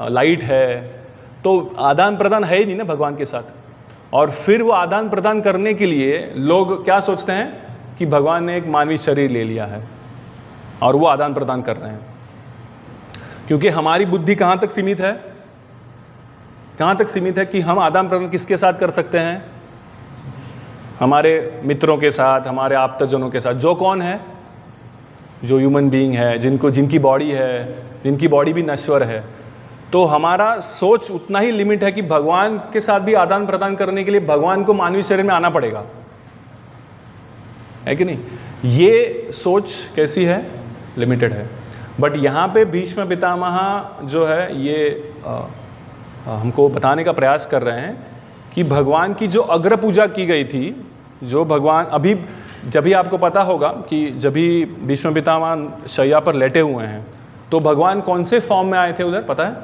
लाइट है, तो आदान प्रदान है ही नहीं ना भगवान के साथ। और फिर वो आदान प्रदान करने के लिए लोग क्या सोचते हैं कि भगवान ने एक मानवीय शरीर ले लिया है और वो आदान प्रदान कर रहे हैं। क्योंकि हमारी बुद्धि कहाँ तक सीमित है, कहाँ तक सीमित है कि हम आदान प्रदान किसके साथ कर सकते हैं, हमारे मित्रों के साथ, हमारे आप्तजनों के साथ, जो कौन है, जो ह्यूमन बीइंग है, जिनकी बॉडी है, जिनकी बॉडी भी नश्वर है। तो हमारा सोच उतना ही लिमिट है कि भगवान के साथ भी आदान प्रदान करने के लिए भगवान को मानवीय शरीर में आना पड़ेगा, है कि नहीं। ये सोच कैसी है, लिमिटेड है। बट यहाँ पे भीष्म पितामह जो है ये हमको बताने का प्रयास कर रहे हैं कि भगवान की जो अग्र पूजा की गई थी, जो भगवान अभी जब भी आपको पता होगा कि जब भी भीष्म पितामह शैया पर लेटे हुए हैं तो भगवान कौन से फॉर्म में आए थे उधर, पता है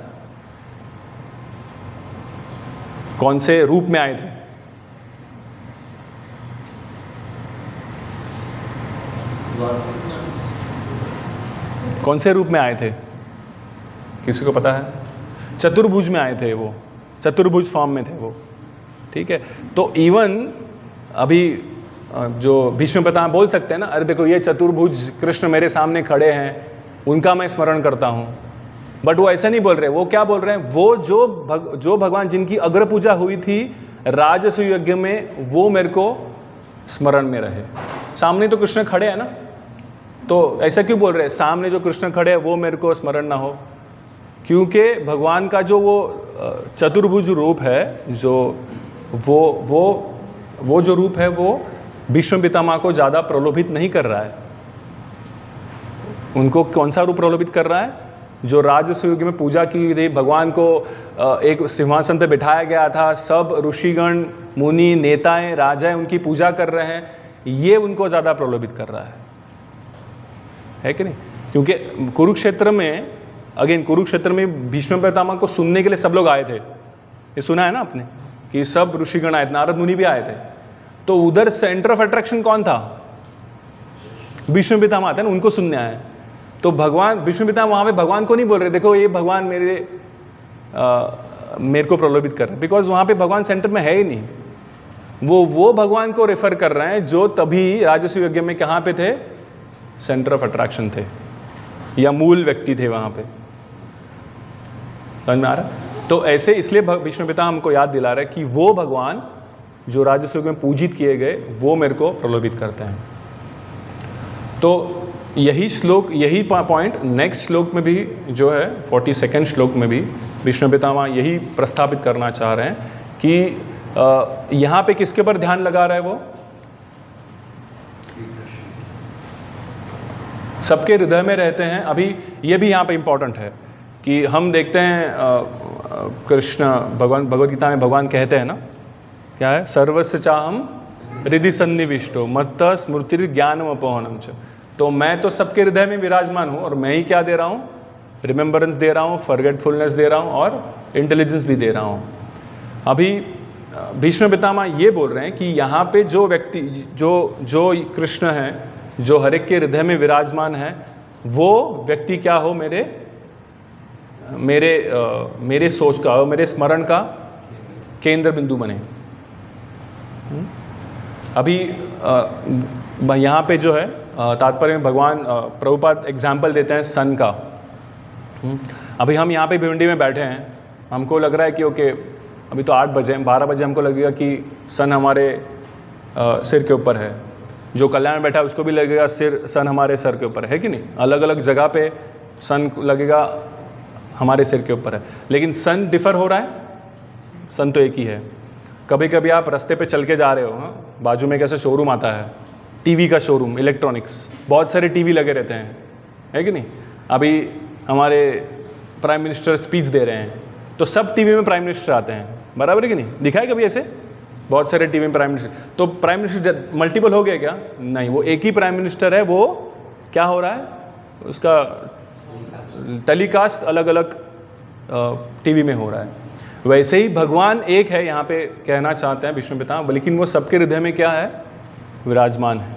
कौन से रूप में आए थे? कौन से रूप में आए थे, किसी को पता है? चतुर्भुज में आए थे, वो चतुर्भुज फॉर्म में थे वो, ठीक है। तो इवन अभी जो भीष्म पितामह बोल सकते हैं ना, अरे देखो ये चतुर्भुज कृष्ण मेरे सामने खड़े हैं, उनका मैं स्मरण करता हूँ। बट वो ऐसा नहीं बोल रहे, वो क्या बोल रहे हैं, वो जो भगवान जिनकी अग्र पूजा हुई थी राजसूय यज्ञ में, वो मेरे को स्मरण में रहे। सामने तो कृष्ण खड़े हैं ना, तो ऐसा क्यों बोल रहे हैं, सामने जो कृष्ण खड़े हैं वो मेरे को स्मरण ना हो? क्योंकि भगवान का जो वो चतुर्भुज रूप है, जो वो जो रूप है वो भीष्म पितामह को ज़्यादा प्रलोभित नहीं कर रहा है। उनको कौन सा रूप प्रलोभित कर रहा है? जो राजसूय युग में पूजा की गई, भगवान को एक सिंहासन पे बिठाया गया था, सब ऋषिगण, मुनि, नेताएं, राजाएं उनकी पूजा कर रहे हैं, ये उनको ज़्यादा प्रलोभित कर रहा है कि नहीं। क्योंकि कुरुक्षेत्र में, अगेन कुरुक्षेत्र में भीष्म पितामह को सुनने के लिए सब लोग आए थे, ये सुना है ना आपने कि सब ऋषिगण आए थे, नारद मुनि भी आए थे। तो उधर सेंटर ऑफ अट्रैक्शन कौन था? भीष्म पितामह थे ना, उनको सुनने आए। तो भगवान भीष्म पितामह वहाँ पे भगवान को नहीं बोल रहे देखो ये भगवान मेरे को प्रलोभित कर रहे हैं, बिकॉज वहाँ पे भगवान सेंटर में है ही नहीं। वो भगवान को रेफर कर रहे हैं जो तभी राजसूय यज्ञ में कहाँ पे थे, सेंटर ऑफ अट्रैक्शन थे या मूल व्यक्ति थे वहाँ पे। समझ में आ रहा है? तो ऐसे इसलिए भीष्म पितामह हमको याद दिला रहा है कि वो भगवान जो राजसूय में पूजित किए गए वो मेरे को प्रलोभित करते हैं। तो यही श्लोक, यही पॉइंट नेक्स्ट श्लोक में भी जो है 42वें श्लोक में भी भीष्म पितामह यही प्रस्तावित करना चाह रहे हैं कि यहाँ पे किसके ऊपर ध्यान लगा रहा है वो? सबके हृदय में रहते हैं। अभी ये भी यहाँ पे इम्पोर्टेंट है कि हम देखते हैं कृष्ण भगवद गीता में भगवान कहते हैं ना, क्या है, सर्वस्य चाहम हृदि सन्निविष्टो मत्तः स्मृति ज्ञानम अपहनम च। तो मैं तो सबके हृदय में विराजमान हूँ और मैं ही क्या दे रहा हूँ, रिमेम्बरेंस दे रहा हूँ, फॉरगेटफुलनेस दे रहा हूँ और इंटेलिजेंस भी दे रहा हूँ। अभी भीष्म पितामह ये बोल रहे हैं कि यहाँ पे जो व्यक्ति जो कृष्ण है, जो हर एक के हृदय में विराजमान है, वो व्यक्ति क्या हो, मेरे सोच का, मेरे स्मरण का केंद्र बिंदु बने। अभी यहाँ पे जो है तात्पर्य में भगवान प्रभुपाद एग्जाम्पल देते हैं सन का। अभी हम यहाँ पे भिवंडी में बैठे हैं, हमको लग रहा है कि ओके अभी तो 8 बजे, 12 बजे हमको लगेगा कि सन हमारे सिर के ऊपर है। जो कल्याण बैठा है उसको भी लगेगा सन हमारे सर के ऊपर है कि नहीं। अलग अलग जगह पे सन लगेगा हमारे सिर के ऊपर है, लेकिन सन डिफर हो रहा है, सन तो एक ही है। कभी कभी आप रास्ते पे चल के जा रहे हो, बाजू में कैसे शोरूम आता है, टीवी का शोरूम, इलेक्ट्रॉनिक्स, बहुत सारे टीवी लगे रहते हैं, है कि नहीं। अभी हमारे प्राइम मिनिस्टर स्पीच दे रहे हैं तो सब टीवी में प्राइम मिनिस्टर आते हैं, बराबर है कि नहीं। दिखा है कभी ऐसे बहुत सारे टीवी में प्राइम मिनिस्टर? तो प्राइम मिनिस्टर मल्टीपल हो गया क्या? नहीं, वो एक ही प्राइम मिनिस्टर है। वो क्या हो रहा है, उसका टेलीकास्ट अलग अलग टीवी में हो रहा है। वैसे ही भगवान एक है, यहाँ पे कहना चाहते हैं भीष्म पितामह, लेकिन वो सबके हृदय में क्या है, विराजमान है।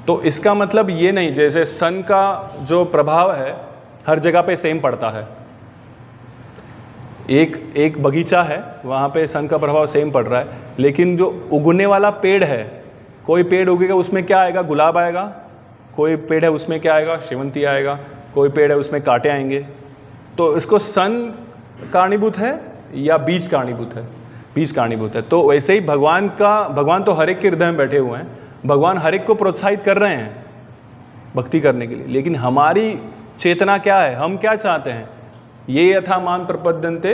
तो इसका मतलब ये नहीं जैसे सन का जो प्रभाव है हर जगह पे सेम पड़ता है। एक बगीचा है, वहाँ पे सन का प्रभाव सेम पड़ रहा है, लेकिन जो उगने वाला पेड़ है, कोई पेड़ उगेगा उसमें क्या आएगा, गुलाब आएगा। कोई पेड़ है उसमें क्या आएगा, शेवंती आएगा। कोई पेड़ है उसमें कांटे आएंगे, तो इसको सन कारणीभूत है या बीज कारणीभूत है? बीज कारणीभूत है। तो वैसे ही भगवान तो हर एक के हृदय में बैठे हुए हैं, भगवान हर एक को प्रोत्साहित कर रहे हैं भक्ति करने के लिए, लेकिन हमारी चेतना क्या है, हम क्या चाहते हैं? ये यथा मान प्रपद्यन्ते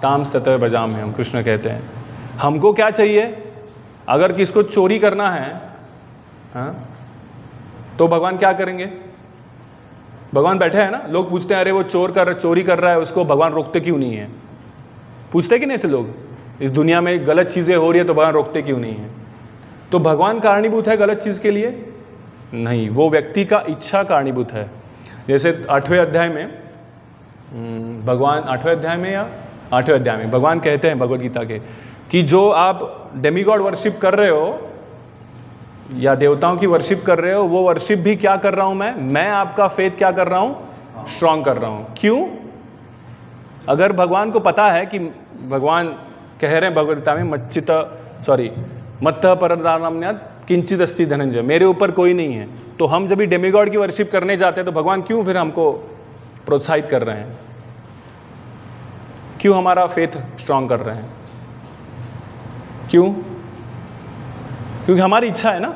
ताम ततः भजाम्यहम्, हम कृष्ण कहते हैं। हमको क्या चाहिए? अगर किसको चोरी करना है, हाँ, तो भगवान क्या करेंगे? भगवान बैठे हैं ना, लोग पूछते हैं अरे वो चोरी कर रहा है, उसको भगवान रोकते क्यों नहीं है? पूछते कि नहीं ऐसे लोग? इस दुनिया में गलत चीज़ें हो रही है तो भगवान रोकते क्यों नहीं है? तो भगवान कारणीभूत है गलत चीज़ के लिए? नहीं, वो व्यक्ति का इच्छा कारणीभूत है। जैसे 8वें अध्याय में भगवान 8वें अध्याय में या 8वें अध्याय में भगवान कहते हैं भगवद गीता के कि जो आप डेमीगॉड वर्शिप कर रहे हो या देवताओं की वर्शिप कर रहे हो, वो वर्शिप भी क्या कर रहा हूं मैं आपका फेथ क्या कर रहा हूं? स्ट्रांग कर रहा हूं। क्यों? अगर भगवान को पता है कि भगवान कह रहे हैं भगवद गीता में मत्तः परदानम्यात् किंचित अस्ति धनंजय, मेरे ऊपर कोई नहीं है, तो हम जब भी डेमीगॉड की वर्शिप करने जाते हैं तो भगवान क्यों फिर हमको प्रोत्साहित कर रहे हैं? क्यों हमारा फेथ स्ट्रांग कर रहे हैं? क्यों? क्योंकि हमारी इच्छा है ना,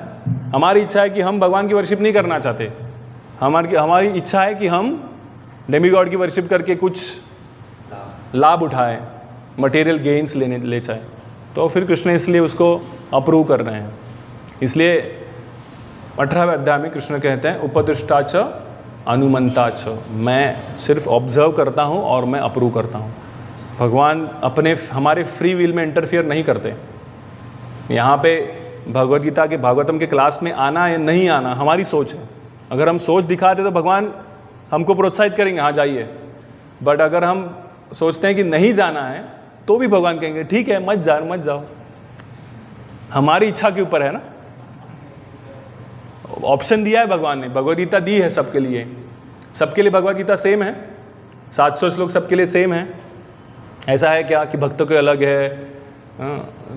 हमारी इच्छा है कि हम भगवान की वर्शिप नहीं करना चाहते, हमारी इच्छा है कि हम डेमीगॉड की वर्शिप करके कुछ लाभ उठाएं, मटेरियल गेन्स ले चाहे, तो फिर कृष्ण इसलिए उसको अप्रूव कर रहे हैं। इसलिए 18वें अध्याय में कृष्ण कहते हैं उपदृष्टा च अनुमंता च, मैं सिर्फ ऑब्जर्व करता हूँ और मैं अप्रूव करता हूँ। भगवान हमारे फ्री विल में इंटरफियर नहीं करते। यहाँ पे भगवद गीता के भागवतम के क्लास में आना या नहीं आना हमारी सोच है। अगर हम सोच दिखाते तो भगवान हमको प्रोत्साहित करेंगे, हाँ जाइए। बट अगर हम सोचते हैं कि नहीं जाना है तो भी भगवान कहेंगे ठीक है मत जाओ। हमारी इच्छा के ऊपर है ना। ऑप्शन दिया है भगवान ने, भगवद गीता दी है सबके लिए भगवद गीता सेम है, 700 श्लोक सबके लिए सेम है। ऐसा है क्या कि भक्तों के अलग है,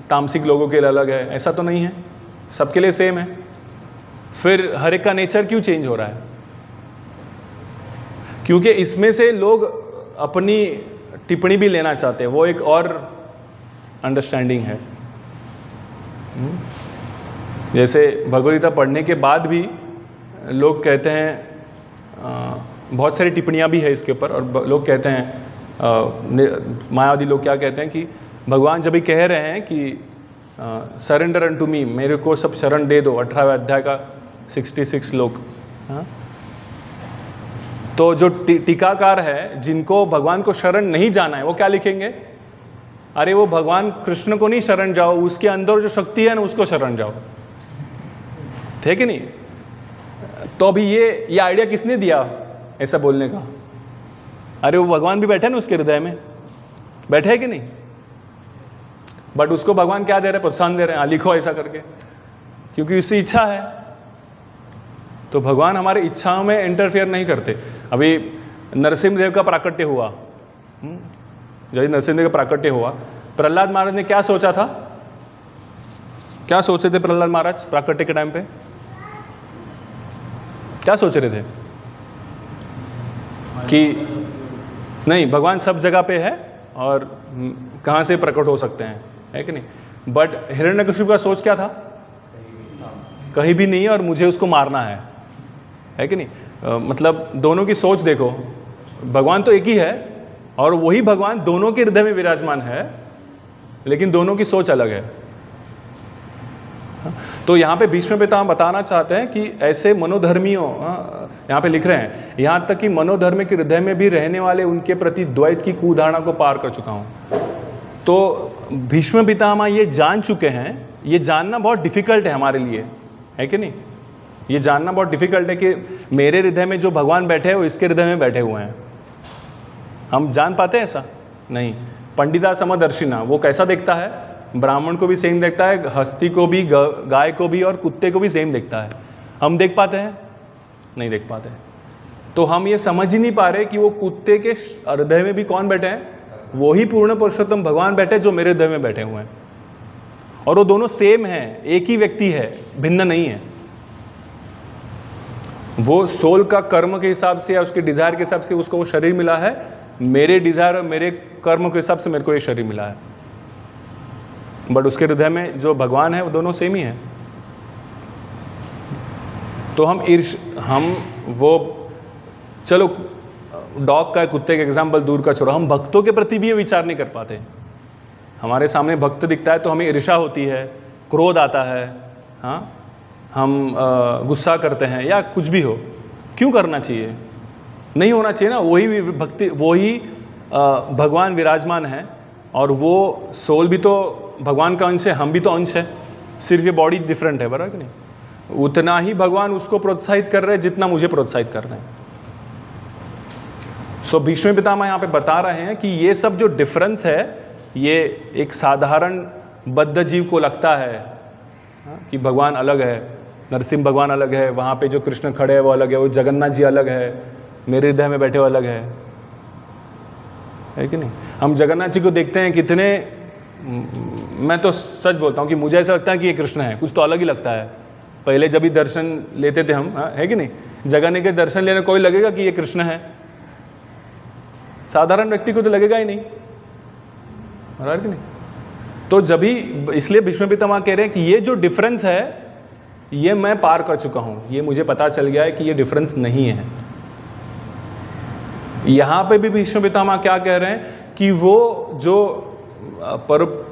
तामसिक लोगों के लिए अलग है? ऐसा तो नहीं है, सबके लिए सेम है। फिर हर एक का नेचर क्यों चेंज हो रहा है? क्योंकि इसमें से लोग अपनी टिप्पणी भी लेना चाहते हैं, वो एक और अंडरस्टैंडिंग है। जैसे भगवद गीता पढ़ने के बाद भी लोग कहते हैं, बहुत सारी टिप्पणियाँ भी है इसके ऊपर, और लोग कहते हैं मायावादी लोग क्या कहते हैं कि भगवान जब भी कह रहे हैं कि सरेंडर अनटू मी, मेरे को सब शरण दे दो, 18वें अध्याय का 66 श्लोक, हाँ, तो जो टीकाकार है जिनको भगवान को शरण नहीं जाना है वो क्या लिखेंगे? अरे वो भगवान कृष्ण को नहीं शरण जाओ, उसके अंदर जो शक्ति है ना उसको शरण जाओ, थे कि नहीं? तो अभी ये आइडिया किसने दिया ऐसा बोलने का? अरे वो भगवान भी बैठे ना उसके हृदय में, बैठे है कि नहीं? बट उसको भगवान क्या दे रहे हैं? प्रोत्साहन दे रहे हैं, हाँ लिखो ऐसा करके, क्योंकि उसकी इच्छा है। तो भगवान हमारे इच्छाओं में इंटरफेयर नहीं करते। अभी नरसिंहदेव का प्राकट्य हुआ, जब नरसिंहदेव का प्राकट्य हुआ, प्रहलाद महाराज ने क्या सोचा था? क्या सोचे थे प्रहलाद महाराज प्राकट्य के टाइम पे? क्या सोच रहे थे? कि नहीं, भगवान सब जगह पे है और कहाँ से प्रकट हो सकते हैं, है कि नहीं? बट हिरण्यकशिपु का सोच क्या था? कहीं भी नहीं है और मुझे उसको मारना है कि नहीं? मतलब दोनों की सोच देखो, भगवान तो एक ही है और वही भगवान दोनों के हृदय में विराजमान है, लेकिन दोनों की सोच अलग है। तो यहाँ पे भीष्म पितामह बताना चाहते हैं कि ऐसे मनोधर्मियों, यहाँ पे लिख रहे हैं, यहाँ तक कि मनोधर्म के हृदय में भी रहने वाले उनके प्रति द्वैत की कुधारणा को पार कर चुका हूँ। तो भीष्म पितामह ये जान चुके हैं, ये जानना बहुत डिफिकल्ट है हमारे लिए, है कि नहीं? ये जानना बहुत डिफिकल्ट है कि मेरे हृदय में जो भगवान बैठे हैं वो इसके हृदय में बैठे हुए हैं। हम जान पाते हैं ऐसा? नहीं। पंडिता समदर्शिना, वो कैसा देखता है? ब्राह्मण को भी सेम देखता है, हस्ती को भी, गाय को भी और कुत्ते को भी सेम देखता है। हम देख पाते हैं? नहीं देख पाते। तो हम ये समझ ही नहीं पा रहे कि वो कुत्ते के हृदय में भी कौन बैठे हैं? वही पूर्ण पुरुषोत्तम भगवान बैठे जो मेरे हृदय में बैठे हुए हैं, और वो दोनों सेम हैं, एक ही व्यक्ति है, भिन्न नहीं है। वो सोल का कर्म के हिसाब से या उसके डिजायर के हिसाब से उसको वो शरीर मिला है, मेरे डिज़ायर और मेरे कर्म के हिसाब से मेरे को ये शरीर मिला है, बट उसके हृदय में जो भगवान है वो दोनों सेम ही है। तो हम वो, चलो डॉग का, कुत्ते का एग्जाम्पल दूर का छोड़ो, हम भक्तों के प्रति भी ये विचार नहीं कर पाते। हमारे सामने भक्त दिखता है तो हमें ईर्ष्या होती है, क्रोध आता है, हाँ, हम गुस्सा करते हैं या कुछ भी हो। क्यों करना चाहिए? नहीं होना चाहिए ना। वही भक्ति, वही भगवान विराजमान है और वो सोल भी तो भगवान का अंश है, हम भी तो अंश है, सिर्फ ये बॉडी डिफरेंट है, बराबर कि नहीं? उतना ही भगवान उसको प्रोत्साहित कर रहे हैं जितना मुझे प्रोत्साहित कर रहे हैं। सो भीष्म पितामह यहाँ पे बता रहे हैं कि ये सब जो डिफरेंस है, ये एक साधारण बद्ध जीव को लगता है कि भगवान अलग है, नरसिंह भगवान अलग है, वहाँ पे जो कृष्ण खड़े हैं वो अलग है, वो जगन्नाथ जी अलग है, मेरे हृदय में बैठे हुए अलग है कि नहीं? हम जगन्नाथ जी को देखते हैं कितने, मैं तो सच बोलता हूँ कि मुझे ऐसा लगता है कि ये कृष्ण है, कुछ तो अलग ही लगता है। पहले जब भी दर्शन लेते थे हम, है कि नहीं, जगन्नाथ के दर्शन लेने कोई लगेगा कि ये कृष्ण है, साधारण व्यक्ति को तो लगेगा ही नहीं, है कि नहीं? तो जब भी, इसलिए भीष्म पितामह कह रहे हैं कि ये जो डिफरेंस है ये मैं पार कर चुका हूं, ये मुझे पता चल गया है कि ये डिफरेंस नहीं है। यहां पे भी भीष्म पितामह क्या कह रहे हैं कि वो जो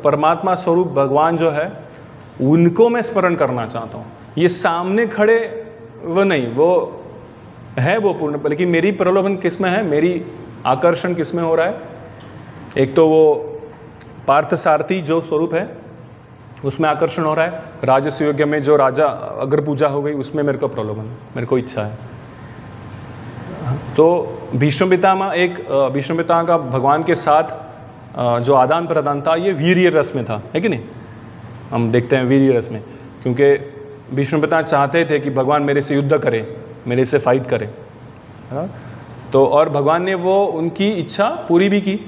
परमात्मा स्वरूप भगवान जो है उनको मैं स्मरण करना चाहता हूं। ये सामने खड़े वो नहीं, वो है वो पूर्ण, लेकिन मेरी प्रलोभन किस में है, मेरी आकर्षण किस में हो रहा है? एक तो वो पार्थसारथी जो स्वरूप है उसमें आकर्षण हो रहा है, राजस योग्य में जो राजा अग्र पूजा हो गई उसमें मेरे को प्रलोभन, मेरे को इच्छा है। तो भीष्म पितामह का भगवान के साथ जो आदान प्रदान था ये वीर्य रस में था, है कि नहीं? हम देखते हैं वीर्य रस में, क्योंकि भीष्म पितामह चाहते थे कि भगवान मेरे से युद्ध करे, मेरे से फाइट करे, तो और भगवान ने वो उनकी इच्छा पूरी भी की,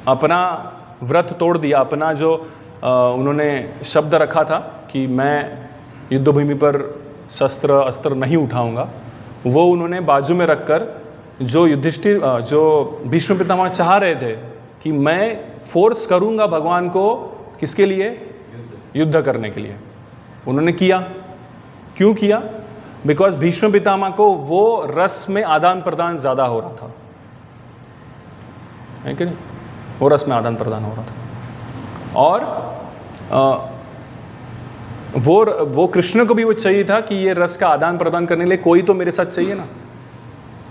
अपना व्रत तोड़ दिया, अपना जो उन्होंने शब्द रखा था कि मैं युद्ध भूमि पर शस्त्र अस्त्र नहीं उठाऊंगा, वो उन्होंने बाजू में रखकर जो भीष्म पितामह चाह रहे थे कि मैं फोर्स करूंगा भगवान को, किसके लिए? युद्ध करने के लिए, उन्होंने किया। क्यों किया? बिकॉज भीष्म पितामह को वो रस में आदान प्रदान ज्यादा हो रहा था, है कि नहीं? वो रस में आदान प्रदान हो रहा था और वो कृष्ण को भी वो चाहिए था कि ये रस का आदान प्रदान करने के लिए कोई तो मेरे साथ चाहिए ना।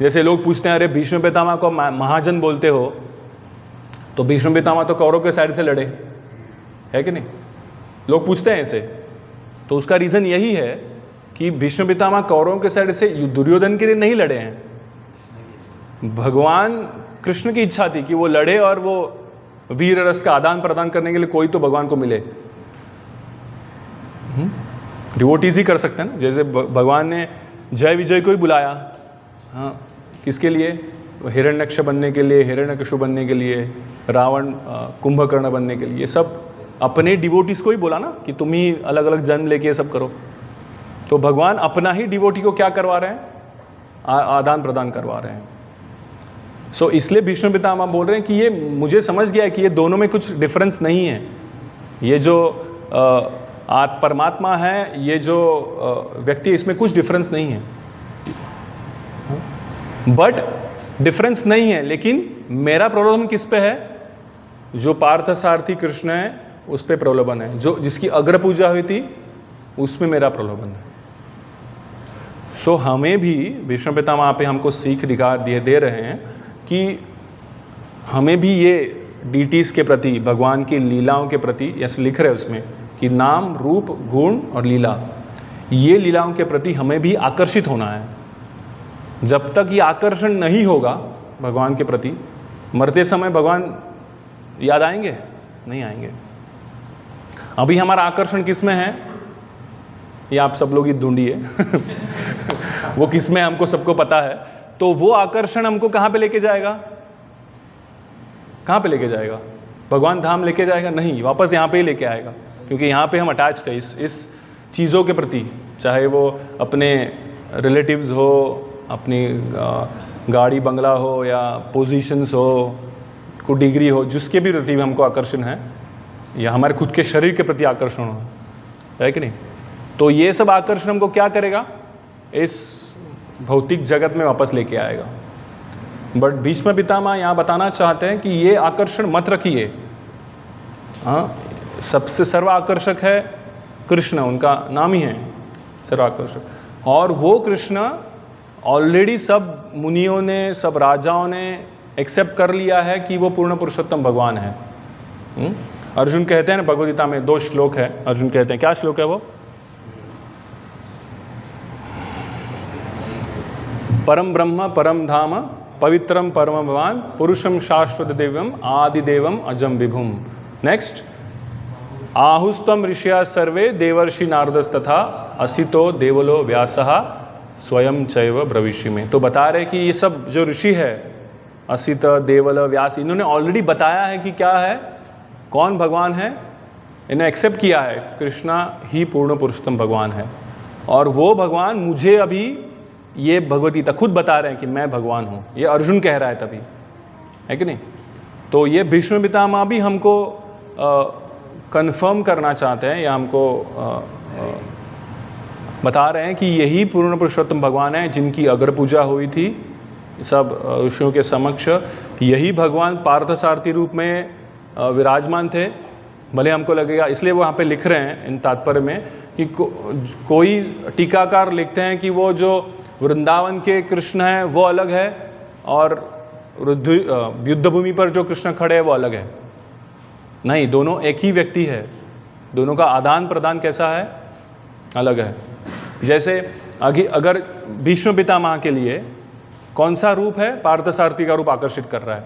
जैसे लोग पूछते हैं, अरे भीष्म पितामह को महाजन बोलते हो, तो भीष्म पितामह तो कौरव के साइड से लड़े, है कि नहीं? लोग पूछते हैं ऐसे, तो उसका रीज़न यही है कि भीष्म पितामह कौरवों के साइड से दुर्योधन के लिए नहीं लड़े हैं। भगवान कृष्ण की इच्छा थी कि वो लड़े और वो वीर रस का आदान प्रदान करने के लिए कोई तो भगवान को मिले। डिवोटीज ही कर सकते हैं ना, जैसे भगवान ने जय विजय को ही बुलाया, हाँ, किसके लिए? हिरण्यक्ष बनने के लिए, हिरण्यकशु बनने के लिए, रावण कुंभकर्ण बनने के लिए, ये सब अपने डिवोटीज को ही बोला ना कि तुम ही अलग अलग जन्म लेके ये सब करो। तो भगवान अपना ही डिवोटी को क्या करवा रहे हैं? आदान प्रदान करवा रहे हैं। सो इसलिए भीष्म पितामह बोल रहे हैं कि ये मुझे समझ गया है कि ये दोनों में कुछ डिफरेंस नहीं है। ये जो परमात्मा है, ये जो व्यक्ति, इसमें कुछ डिफरेंस नहीं है, बट डिफरेंस नहीं है, लेकिन मेरा प्रलोभन किस पे है? जो पार्थसारथी कृष्ण है उस पे प्रलोभन है, जो जिसकी अग्र पूजा हुई थी उसमें मेरा प्रलोभन है। सो हमें भी भीष्म पितामह पे हमको सीख दे रहे हैं कि हमें भी ये डीटीज के प्रति, भगवान की लीलाओं के प्रति, ऐसे लिख रहे हैं उसमें कि नाम रूप गुण और लीला, ये लीलाओं के प्रति हमें भी आकर्षित होना है। जब तक ये आकर्षण नहीं होगा भगवान के प्रति, मरते समय भगवान याद आएंगे? नहीं आएंगे। अभी हमारा आकर्षण किस में है? ये आप सब लोग ही ढूंढिए वो किस में हमको सबको पता है। तो वो आकर्षण हमको कहाँ पे लेके जाएगा? कहाँ पे लेके जाएगा? भगवान धाम लेके जाएगा? नहीं, वापस यहाँ पे ही लेके आएगा, क्योंकि यहाँ पे हम अटैच्ड है इस चीज़ों के प्रति, चाहे वो अपने रिलेटिव्स हो, अपनी गाड़ी बंगला हो या पोजीशंस हो, को डिग्री हो, जिसके भी प्रति हमको आकर्षण है, या हमारे खुद के शरीर के प्रति आकर्षण हो, है कि नहीं, तो ये सब आकर्षण हमको क्या करेगा, इस भौतिक जगत में वापस लेके आएगा। बट भीष्म पितामह यहाँ बताना चाहते हैं कि ये आकर्षण मत रखिए। हाँ, सबसे सर्वाकर्षक है कृष्ण, उनका नाम ही है सर्वाकर्षक, और वो कृष्ण ऑलरेडी सब मुनियों ने, सब राजाओं ने एक्सेप्ट कर लिया है कि वो पूर्ण पुरुषोत्तम भगवान है। अर्जुन कहते हैं ना, भगवद गीता में 2 श्लोक है, अर्जुन कहते हैं, क्या श्लोक है वो? परम ब्रह्म परम धाम पवित्रम परम भगवान पुरुषम शाश्वत दिव्यम आदिदेवम अजम विभुम। नेक्स्ट, आहुस्तम ऋषिया सर्वे देवर्षि नारदस्तथा असितो देवलो व्यासः स्वयं चैव भविष्य में। तो बता रहे कि ये सब जो ऋषि है, असित, देवल, व्यास, इन्होंने ऑलरेडी बताया है कि क्या है, कौन भगवान है, इन्हें एक्सेप्ट किया है, कृष्णा ही पूर्ण पुरुषोत्तम भगवान है। और वो भगवान मुझे अभी, ये भगवद गीता खुद बता रहे हैं कि मैं भगवान हूँ, ये अर्जुन कह रहा है तभी, है कि नहीं। तो ये भीष्म पितामह भी हमको कंफर्म करना चाहते हैं, या हमको बता रहे हैं कि यही पूर्ण पुरुषोत्तम भगवान है, जिनकी अग्र पूजा हुई थी सब ऋषियों के समक्ष। यही भगवान पार्थसारथी रूप में विराजमान थे। भले हमको लगेगा, इसलिए वो यहाँ पे लिख रहे हैं इन तात्पर्य में कि कोई टीकाकार लिखते हैं कि वो जो वृंदावन के कृष्ण हैं वो अलग है, और युद्ध भूमि पर जो कृष्ण खड़े हैं वो अलग है। नहीं, दोनों एक ही व्यक्ति है, दोनों का आदान प्रदान कैसा है, अलग है। जैसे अगर भीष्म पितामह के लिए कौन सा रूप है, पार्थसारथी का रूप आकर्षित कर रहा है।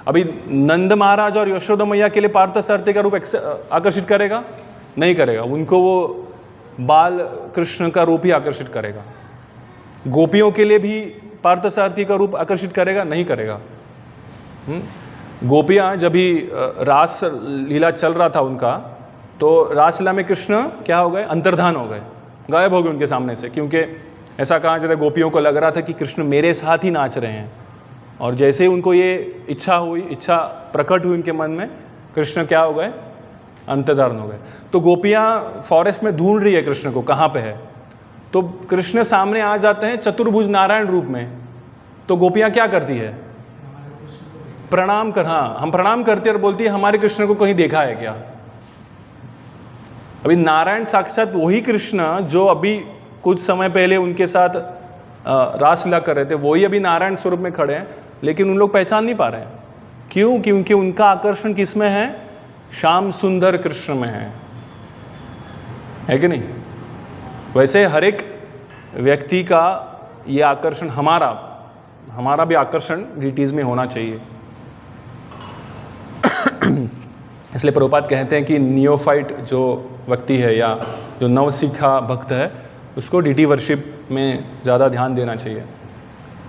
अभी नंद महाराज और यशोदा मैया के लिए पार्थसारथी का रूप आकर्षित करेगा? नहीं करेगा, उनको वो बाल कृष्ण का रूप ही आकर्षित करेगा। गोपियों के लिए भी पार्थसारथी का रूप आकर्षित करेगा? नहीं करेगा। गोपियाँ जब भी रास लीला चल रहा था उनका, तो रासलीला में कृष्ण क्या हो गए, अंतर्धान हो गए, गायब हो गए उनके सामने से, क्योंकि ऐसा कहा जाता है गोपियों को लग रहा था कि कृष्ण मेरे साथ ही नाच रहे हैं। और जैसे ही उनको ये इच्छा प्रकट हुई उनके मन में, कृष्ण क्या हो गए, अंतर्धान हो गए। तो गोपियाँ फॉरेस्ट में ढूंढ रही है कृष्ण को, कहाँ पे है, तो कृष्ण सामने आ जाते हैं चतुर्भुज नारायण रूप में। तो गोपियाँ क्या करती है, प्रणाम कर, हाँ हम प्रणाम करते हैं और बोलती है हमारे कृष्ण को कहीं देखा है क्या। अभी नारायण साक्षात वही कृष्ण जो अभी कुछ समय पहले उनके साथ रासलीला कर रहे थे, वही अभी नारायण स्वरूप में खड़े हैं, लेकिन उन लोग पहचान नहीं पा रहे हैं। क्यों? क्योंकि उनका आकर्षण किस में है, श्याम सुंदर कृष्ण में है कि नहीं। वैसे हर एक व्यक्ति का ये आकर्षण, हमारा भी आकर्षण डिटीज में होना चाहिए। इसलिए प्रभुपाद कहते हैं कि नियोफाइट जो व्यक्ति है या जो नवसिखा भक्त है, उसको डीटी वर्शिप में ज़्यादा ध्यान देना चाहिए।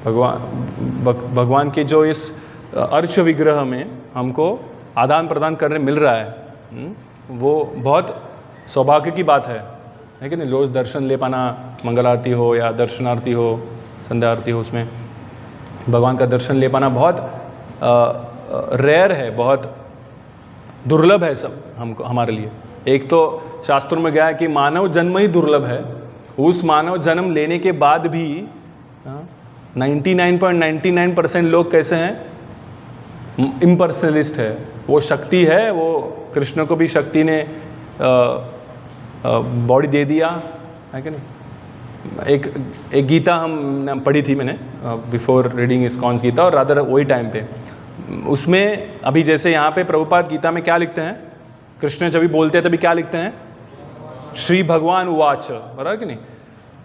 भगवान के जो इस अर्च विग्रह में हमको आदान प्रदान करने मिल रहा है, वो बहुत सौभाग्य की बात है कि नहीं। रोज़ दर्शन ले पाना, मंगल आरती हो या दर्शनारती हो, संध्या आरती हो, उसमें भगवान का दर्शन ले पाना बहुत रेयर है, बहुत दुर्लभ है सब हमको, हमारे लिए। एक तो शास्त्रों में गया है कि मानव जन्म ही दुर्लभ है, उस मानव जन्म लेने के बाद भी 99.99% लोग कैसे हैं, इम्पर्सनलिस्ट है। वो शक्ति है, वो कृष्ण को भी शक्ति ने बॉडी दे दिया, है कि नहीं। एक गीता हम पढ़ी थी मैंने बिफोर रीडिंग इस्कॉन्स गीता, और रादर वही टाइम पे, उसमें अभी जैसे यहाँ पे प्रभुपाद गीता में क्या लिखते हैं, कृष्ण जब भी बोलते हैं तभी क्या लिखते हैं, श्री भगवान उवाच, बराबर कि नहीं।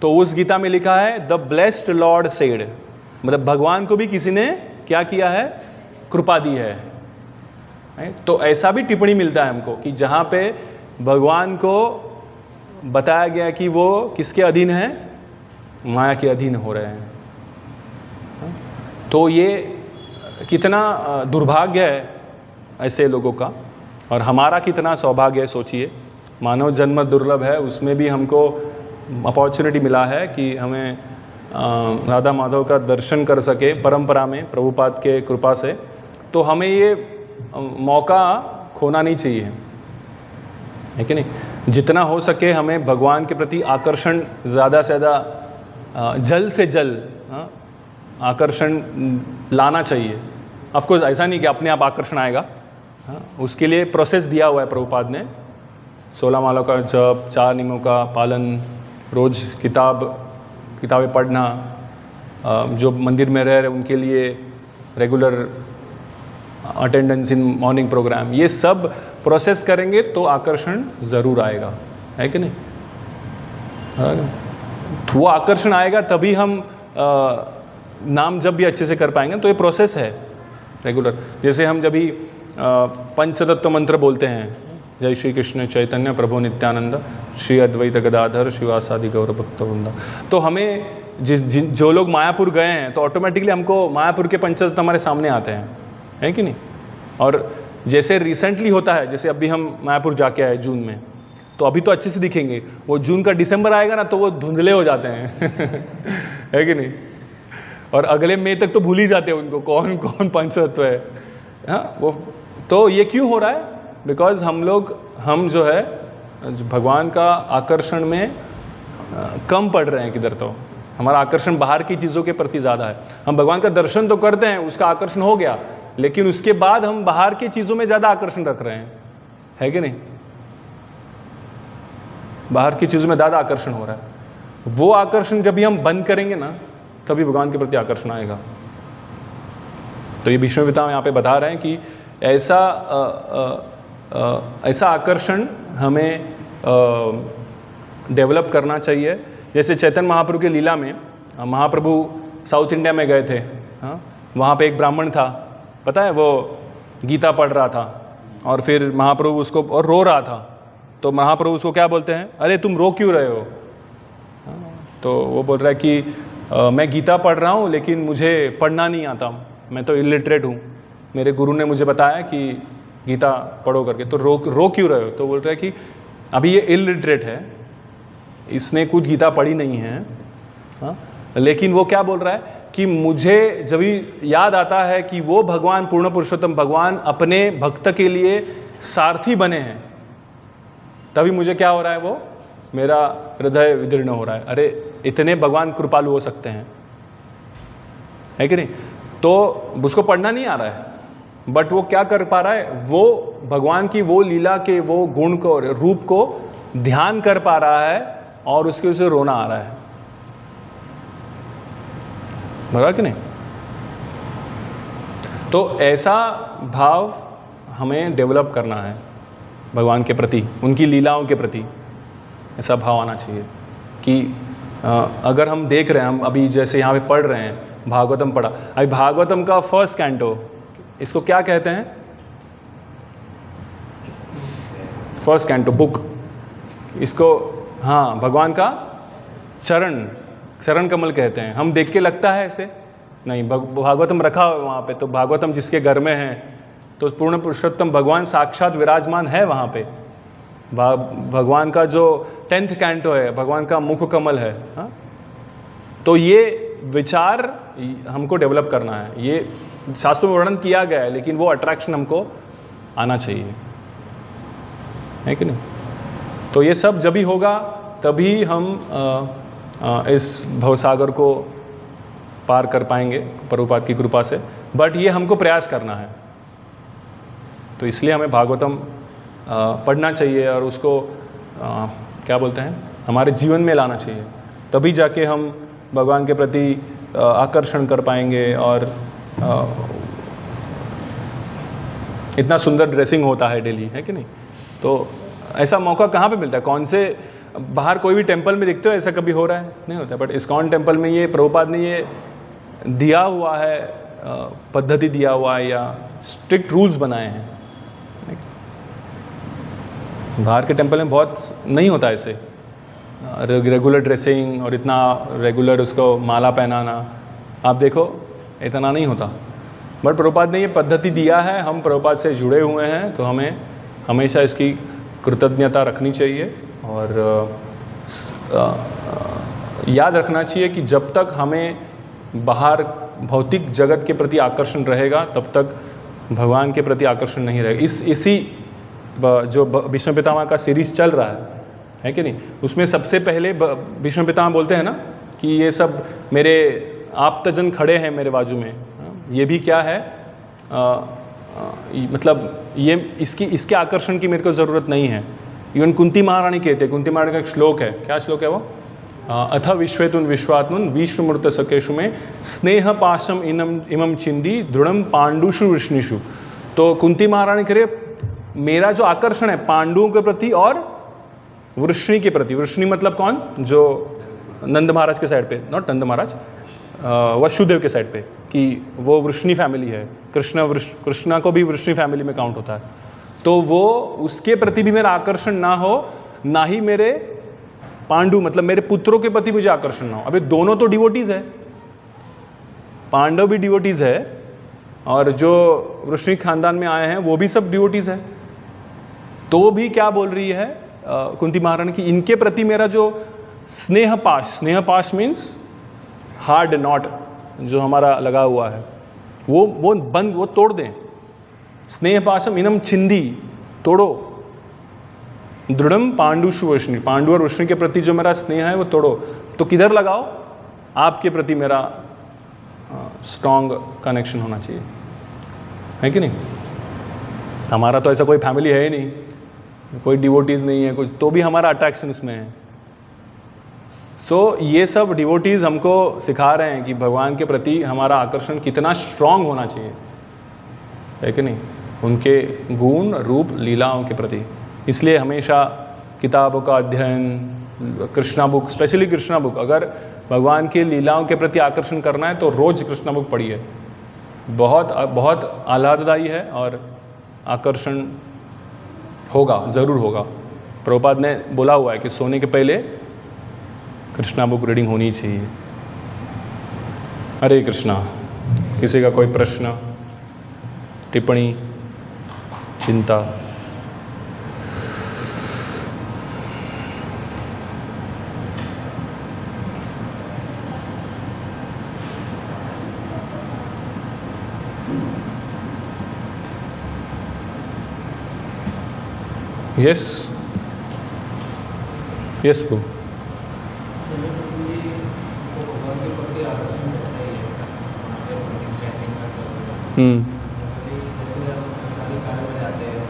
तो उस गीता में लिखा है द ब्लेस्ड लॉर्ड सेड, मतलब भगवान को भी किसी ने क्या किया है, कृपा दी है। तो ऐसा भी टिप्पणी मिलता है हमको कि जहाँ पे भगवान को बताया गया कि वो किसके अधीन है, माया के अधीन हो रहे हैं। तो ये कितना दुर्भाग्य है ऐसे लोगों का, और हमारा कितना सौभाग्य है। सोचिए, मानव जन्म दुर्लभ है, उसमें भी हमको अपॉर्चुनिटी मिला है कि हमें राधा माधव का दर्शन कर सके परंपरा में प्रभुपाद के कृपा से, तो हमें ये मौका खोना नहीं चाहिए, है कि नहीं। जितना हो सके हमें भगवान के प्रति आकर्षण ज़्यादा से ज़्यादा जल्द से जल्द आकर्षण लाना चाहिए। ऑफ कोर्स ऐसा नहीं कि अपने आप आकर्षण आएगा, उसके लिए प्रोसेस दिया हुआ है प्रभुपाद ने। 16 मालों का जप, 4 नियमों का पालन, रोज़ किताबें पढ़ना, जो मंदिर में रह रहे उनके लिए regular attendance in morning program, ये सब प्रोसेस करेंगे तो आकर्षण ज़रूर आएगा, है कि नहीं। तो वो आकर्षण आएगा तभी हम नाम जब भी अच्छे से कर पाएंगे। तो ये प्रोसेस है रेगुलर। जैसे हम जब भी पंचतत्व मंत्र बोलते हैं, जय श्री कृष्ण चैतन्य प्रभु नित्यानंद श्री अद्वैत गदाधर शिवासादि गौर भक्तवृंदा, तो हमें जो लोग मायापुर गए हैं तो ऑटोमेटिकली हमको मायापुर के पंचतत्व हमारे सामने आते हैं, है कि नहीं। और जैसे रिसेंटली होता है, जैसे अभी हम मायापुर जाके आए जून में, तो अभी तो अच्छे से दिखेंगे, वो जून का दिसंबर आएगा ना तो वो धुंधले हो जाते हैं है कि नहीं। और अगले मई तक तो भूल ही जाते हैं उनको कौन कौन पंचतत्व है। हाँ, वो तो ये क्यों हो रहा है? बिकॉज हम जो है भगवान का आकर्षण में कम पड़ रहे हैं। किधर तो हमारा आकर्षण बाहर की चीज़ों के प्रति ज़्यादा है। हम भगवान का दर्शन तो करते हैं, उसका आकर्षण हो गया, लेकिन उसके बाद हम बाहर की चीज़ों में ज़्यादा आकर्षण रख रहे हैं, है कि नहीं। बाहर की चीज़ों में ज़्यादा आकर्षण हो रहा है। वो आकर्षण जब भी हम बंद करेंगे ना, तभी भगवान के प्रति आकर्षण आएगा। तो ये भीष्म पितामह यहाँ पे बता रहे हैं कि ऐसा आकर्षण हमें डेवलप करना चाहिए। जैसे चैतन्य महाप्रभु के लीला में, महाप्रभु साउथ इंडिया में गए थे, हाँ, वहाँ पे एक ब्राह्मण था, पता है, वो गीता पढ़ रहा था और फिर महाप्रभु उसको और रो रहा था, तो महाप्रभु उसको क्या बोलते हैं, अरे तुम रो क्यों रहे हो। तो वो बोल रहा है कि मैं गीता पढ़ रहा हूँ लेकिन मुझे पढ़ना नहीं आता, मैं तो इलिटरेट हूँ, मेरे गुरु ने मुझे बताया कि गीता पढ़ो करके, तो रो क्यों रहे हो। तो बोल रहा है कि अभी ये इलिटरेट है, इसने कुछ गीता पढ़ी नहीं है, हाँ, लेकिन वो क्या बोल रहा है कि मुझे जब भी याद आता है कि वो भगवान पूर्ण पुरुषोत्तम भगवान अपने भक्त के लिए सारथी बने हैं, तभी मुझे क्या हो रहा है, वो मेरा हृदय विदीर्ण हो रहा है। अरे इतने भगवान कृपालु हो सकते हैं, है कि नहीं। तो उसको पढ़ना नहीं आ रहा है, बट वो क्या कर पा रहा है, वो भगवान की वो लीला के वो गुण को, रूप को ध्यान कर पा रहा है और उसके उसे रोना आ रहा है, बराबर कि नहीं। तो ऐसा भाव हमें डेवलप करना है भगवान के प्रति, उनकी लीलाओं के प्रति ऐसा भाव आना चाहिए कि अगर हम देख रहे हैं, हम अभी जैसे यहाँ पे पढ़ रहे हैं, भागवतम पढ़ा, अभी भागवतम का फर्स्ट कैंटो, इसको क्या कहते हैं, फर्स्ट कैंटो बुक, इसको हाँ भगवान का चरण कमल कहते हैं। हम देख के लगता है ऐसे नहीं, भागवतम रखा हुआ वहाँ पे, तो भागवतम जिसके घर में है तो पूर्ण पुरुषोत्तम भगवान साक्षात विराजमान है वहाँ पे। भगवान का जो 10th कैंटो है, भगवान का मुख कमल है, हाँ? तो ये विचार हमको डेवलप करना है, ये शास्त्रों में वर्णन किया गया है, लेकिन वो अट्रैक्शन हमको आना चाहिए, है कि नहीं। तो ये सब जब भी होगा तभी हम इस भवसागर को पार कर पाएंगे प्रभुपाद की कृपा से, बट ये हमको प्रयास करना है। तो इसलिए हमें भागवतम पढ़ना चाहिए और उसको क्या बोलते हैं, हमारे जीवन में लाना चाहिए, तभी जाके हम भगवान के प्रति आकर्षण कर पाएंगे। और इतना सुंदर ड्रेसिंग होता है डेली, है कि नहीं। तो ऐसा मौका कहाँ पे मिलता है, कौन से बाहर कोई भी टेंपल में देखते हो ऐसा कभी हो रहा है, नहीं होता। बट इस्कॉन टेंपल में ये प्रभुपाद ने ये दिया हुआ है, पद्धति दिया हुआ है या स्ट्रिक्ट रूल्स बनाए हैं। बाहर के टेंपल में बहुत नहीं होता ऐसे रेगुलर ड्रेसिंग और इतना रेगुलर उसको माला पहनाना, आप देखो इतना नहीं होता। बट प्रभुपाद ने ये पद्धति दिया है, हम प्रभुपाद से जुड़े हुए हैं, तो हमें हमेशा इसकी कृतज्ञता रखनी चाहिए और याद रखना चाहिए कि जब तक हमें बाहर भौतिक जगत के प्रति आकर्षण रहेगा तब तक भगवान के प्रति आकर्षण नहीं रहेगा। इसी जो भीष्म पितामह का सीरीज चल रहा है कि नहीं, उसमें सबसे पहले भीष्म पितामह बोलते हैं ना कि ये सब मेरे आप्तजन खड़े हैं मेरे बाजू में, ये भी क्या है, मतलब ये इसके आकर्षण की मेरे को ज़रूरत नहीं है। इवन कुंती महारानी कहते हैं, कुंती महारानी का एक श्लोक है, क्या श्लोक है वो, अथ विश्वेतुन विश्वात्मन विष्णुमूर्त सकेशु में स्नेह पाशम इमम चिंदी दृढ़म पांडुषु वृष्णिषु। तो कुंती महारानी कह रहे मेरा जो आकर्षण है पांडुओं के प्रति और वृष्णि के प्रति, वृष्णि मतलब कौन, जो नंद महाराज के साइड पे, नॉट नंद महाराज, वसुदेव के साइड पे, कि वो वृष्णि फैमिली है, कृष्णा को भी वृष्णि फैमिली में काउंट होता है। तो वो उसके प्रति भी मेरा आकर्षण ना हो, ना ही मेरे पांडु मतलब मेरे पुत्रों के प्रति मुझे आकर्षण ना हो। अभी दोनों तो डिवोटीज है, पांडव भी डिवोटीज है और जो वृष्णि खानदान में आए हैं वो भी सब डिवोटीज है। तो भी क्या बोल रही है कुंती महारानी की, इनके प्रति मेरा जो स्नेह पाश मीन्स हार्ड नॉट जो हमारा लगा हुआ है वो तोड़ दें। स्नेह पाशम इनम छिंदी, तोड़ो। दृढ़म पांडुषु वृष्णि, पांडु और वृष्णि के प्रति जो मेरा स्नेह है वो तोड़ो। तो किधर लगाओ, आपके प्रति मेरा स्ट्रॉन्ग कनेक्शन होना चाहिए, है कि नहीं। हमारा तो ऐसा कोई फैमिली है ही नहीं, कोई डिवोटीज नहीं है कुछ, तो भी हमारा अट्रैक्शन उसमें है। सो ये सब डिवोटीज हमको सिखा रहे हैं कि भगवान के प्रति हमारा आकर्षण कितना स्ट्रांग होना चाहिए, है कि नहीं, उनके गुण रूप लीलाओं के प्रति। इसलिए हमेशा किताबों का अध्ययन, Krishna book, specially Krishna book, अगर भगवान की लीलाओं के प्रति आकर्षण करना है तो रोज कृष्णा बुक पढ़िए, बहुत बहुत आह्लाददायी है और आकर्षण होगा, ज़रूर होगा। प्रभुपाद ने बोला हुआ है कि सोने के पहले कृष्णा बुक रीडिंग होनी चाहिए। हरे कृष्णा। किसी का कोई प्रश्न, टिप्पणी, चिंता? यस यस प्रभु। जैसे हम संसारिक कार्य में जाते हैं,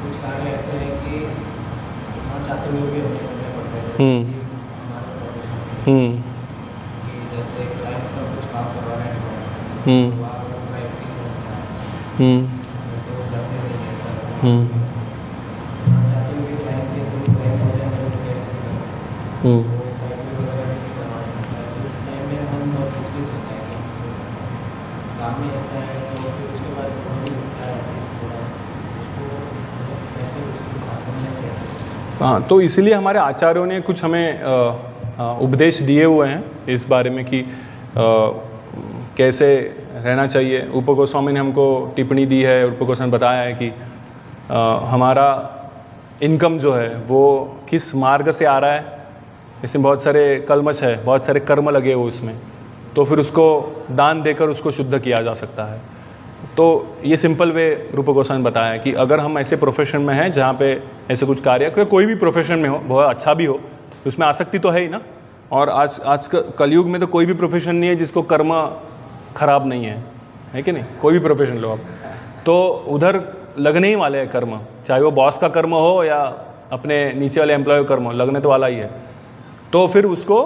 कुछ कार्य ऐसे हैं कि ना चाहते हुए भी हमें करने पड़ते हैं, जैसे कि हमारे प्रोफेशन में कि जैसे क्लाइंट्स का कुछ काम करवाना है तो आप क्लाइंट की सेवा तो करते नहीं है सर, ना चाहते हुए क्लाइंट के थ्रू क्लाइंट हो जाए तो कैसे भी करना टाइम में मन बहुत विचलित होता है कि काम में ऐसा है, तो फिर उसके बाद मन भी उठता है कैसे उससे बात करना कैसे। हाँ, तो इसीलिए हमारे आचार्यों ने कुछ हमें उपदेश दिए हुए हैं इस बारे में कि कैसे रहना चाहिए। रूप गोस्वामी ने हमको टिप्पणी दी है, रूप गोस्वामी ने बताया है कि हमारा इनकम जो है वो किस मार्ग से आ रहा है। इसमें बहुत सारे कलमश है, बहुत सारे कर्म लगे हुए इसमें, तो फिर उसको दान देकर उसको शुद्ध किया जा सकता है। तो ये सिंपल वे रूप गोस्वामी ने बताया कि अगर हम ऐसे प्रोफेशन में हैं जहाँ पे ऐसे कुछ कार्य, कोई भी प्रोफेशन में हो, बहुत अच्छा भी हो, उसमें आसक्ति तो है ही ना। और आज कलयुग में तो कोई भी प्रोफेशन नहीं है जिसको कर्म खराब नहीं है कि नहीं। कोई भी प्रोफेशन लो आप, तो उधर लगने ही वाले हैं कर्म, चाहे वो बॉस का कर्म हो या अपने नीचे वाले एम्प्लॉय का कर्म हो, लगने तो वाला ही है। तो फिर उसको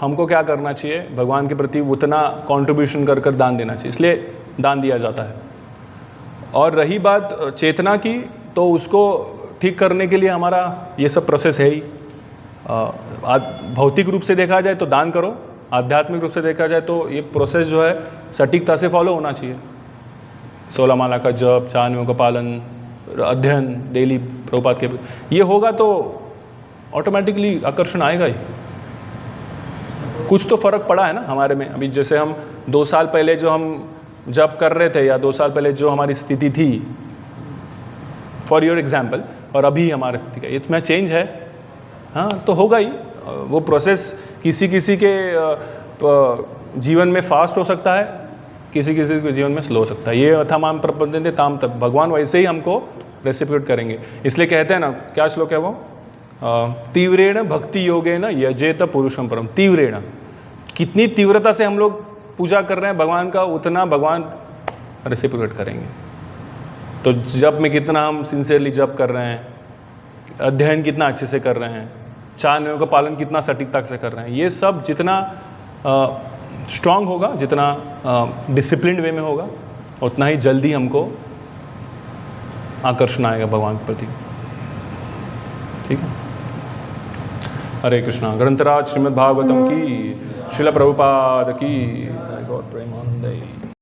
हमको क्या करना चाहिए, भगवान के प्रति उतना कंट्रीब्यूशन कर कर दान देना चाहिए, इसलिए दान दिया जाता है। और रही बात चेतना की, तो उसको ठीक करने के लिए हमारा ये सब प्रोसेस है ही। भौतिक रूप से देखा जाए तो दान करो, आध्यात्मिक रूप से देखा जाए तो ये प्रोसेस जो है सटीकता से फॉलो होना चाहिए। 16 माला का जप, 4 नियमों का पालन, अध्ययन डेली प्रभुपाद के, ये होगा तो ऑटोमेटिकली आकर्षण आएगा ही। कुछ तो फर्क पड़ा है ना हमारे में। अभी जैसे हम 2 साल पहले जो हम जब कर रहे थे, या 2 साल पहले जो हमारी स्थिति थी, फॉर योर एग्जाम्पल, और अभी हमारी स्थिति का इतना चेंज है। हाँ, तो होगा ही। वो प्रोसेस किसी किसी के जीवन में फास्ट हो सकता है, किसी किसी के जीवन में स्लो हो सकता है। ये अथामाम प्रपद्यन्ते ताम तप, भगवान वैसे ही हमको रेसिप्रोकेट करेंगे। इसलिए कहते हैं ना, क्या श्लोक है वो, तीव्रेण भक्ति योगेन यजेत पुरुषम परम। तीव्रेण, कितनी तीव्रता से हम लोग पूजा कर रहे हैं भगवान का, उतना भगवान रेसिप्रोकेट करेंगे। तो जप में कितना हम सिंसियरली जप कर रहे हैं, अध्ययन कितना अच्छे से कर रहे हैं, 4 नियमों का पालन कितना सटीकता से कर रहे हैं, ये सब जितना स्ट्रांग होगा, जितना डिसिप्लिन्ड वे में होगा, उतना ही जल्दी हमको आकर्षण आएगा भगवान के प्रति। ठीक है। हरे कृष्णा। ग्रंथराज श्रीमद् भागवतम की, श्रील प्रभुपाद की, गौर प्रेमानंद।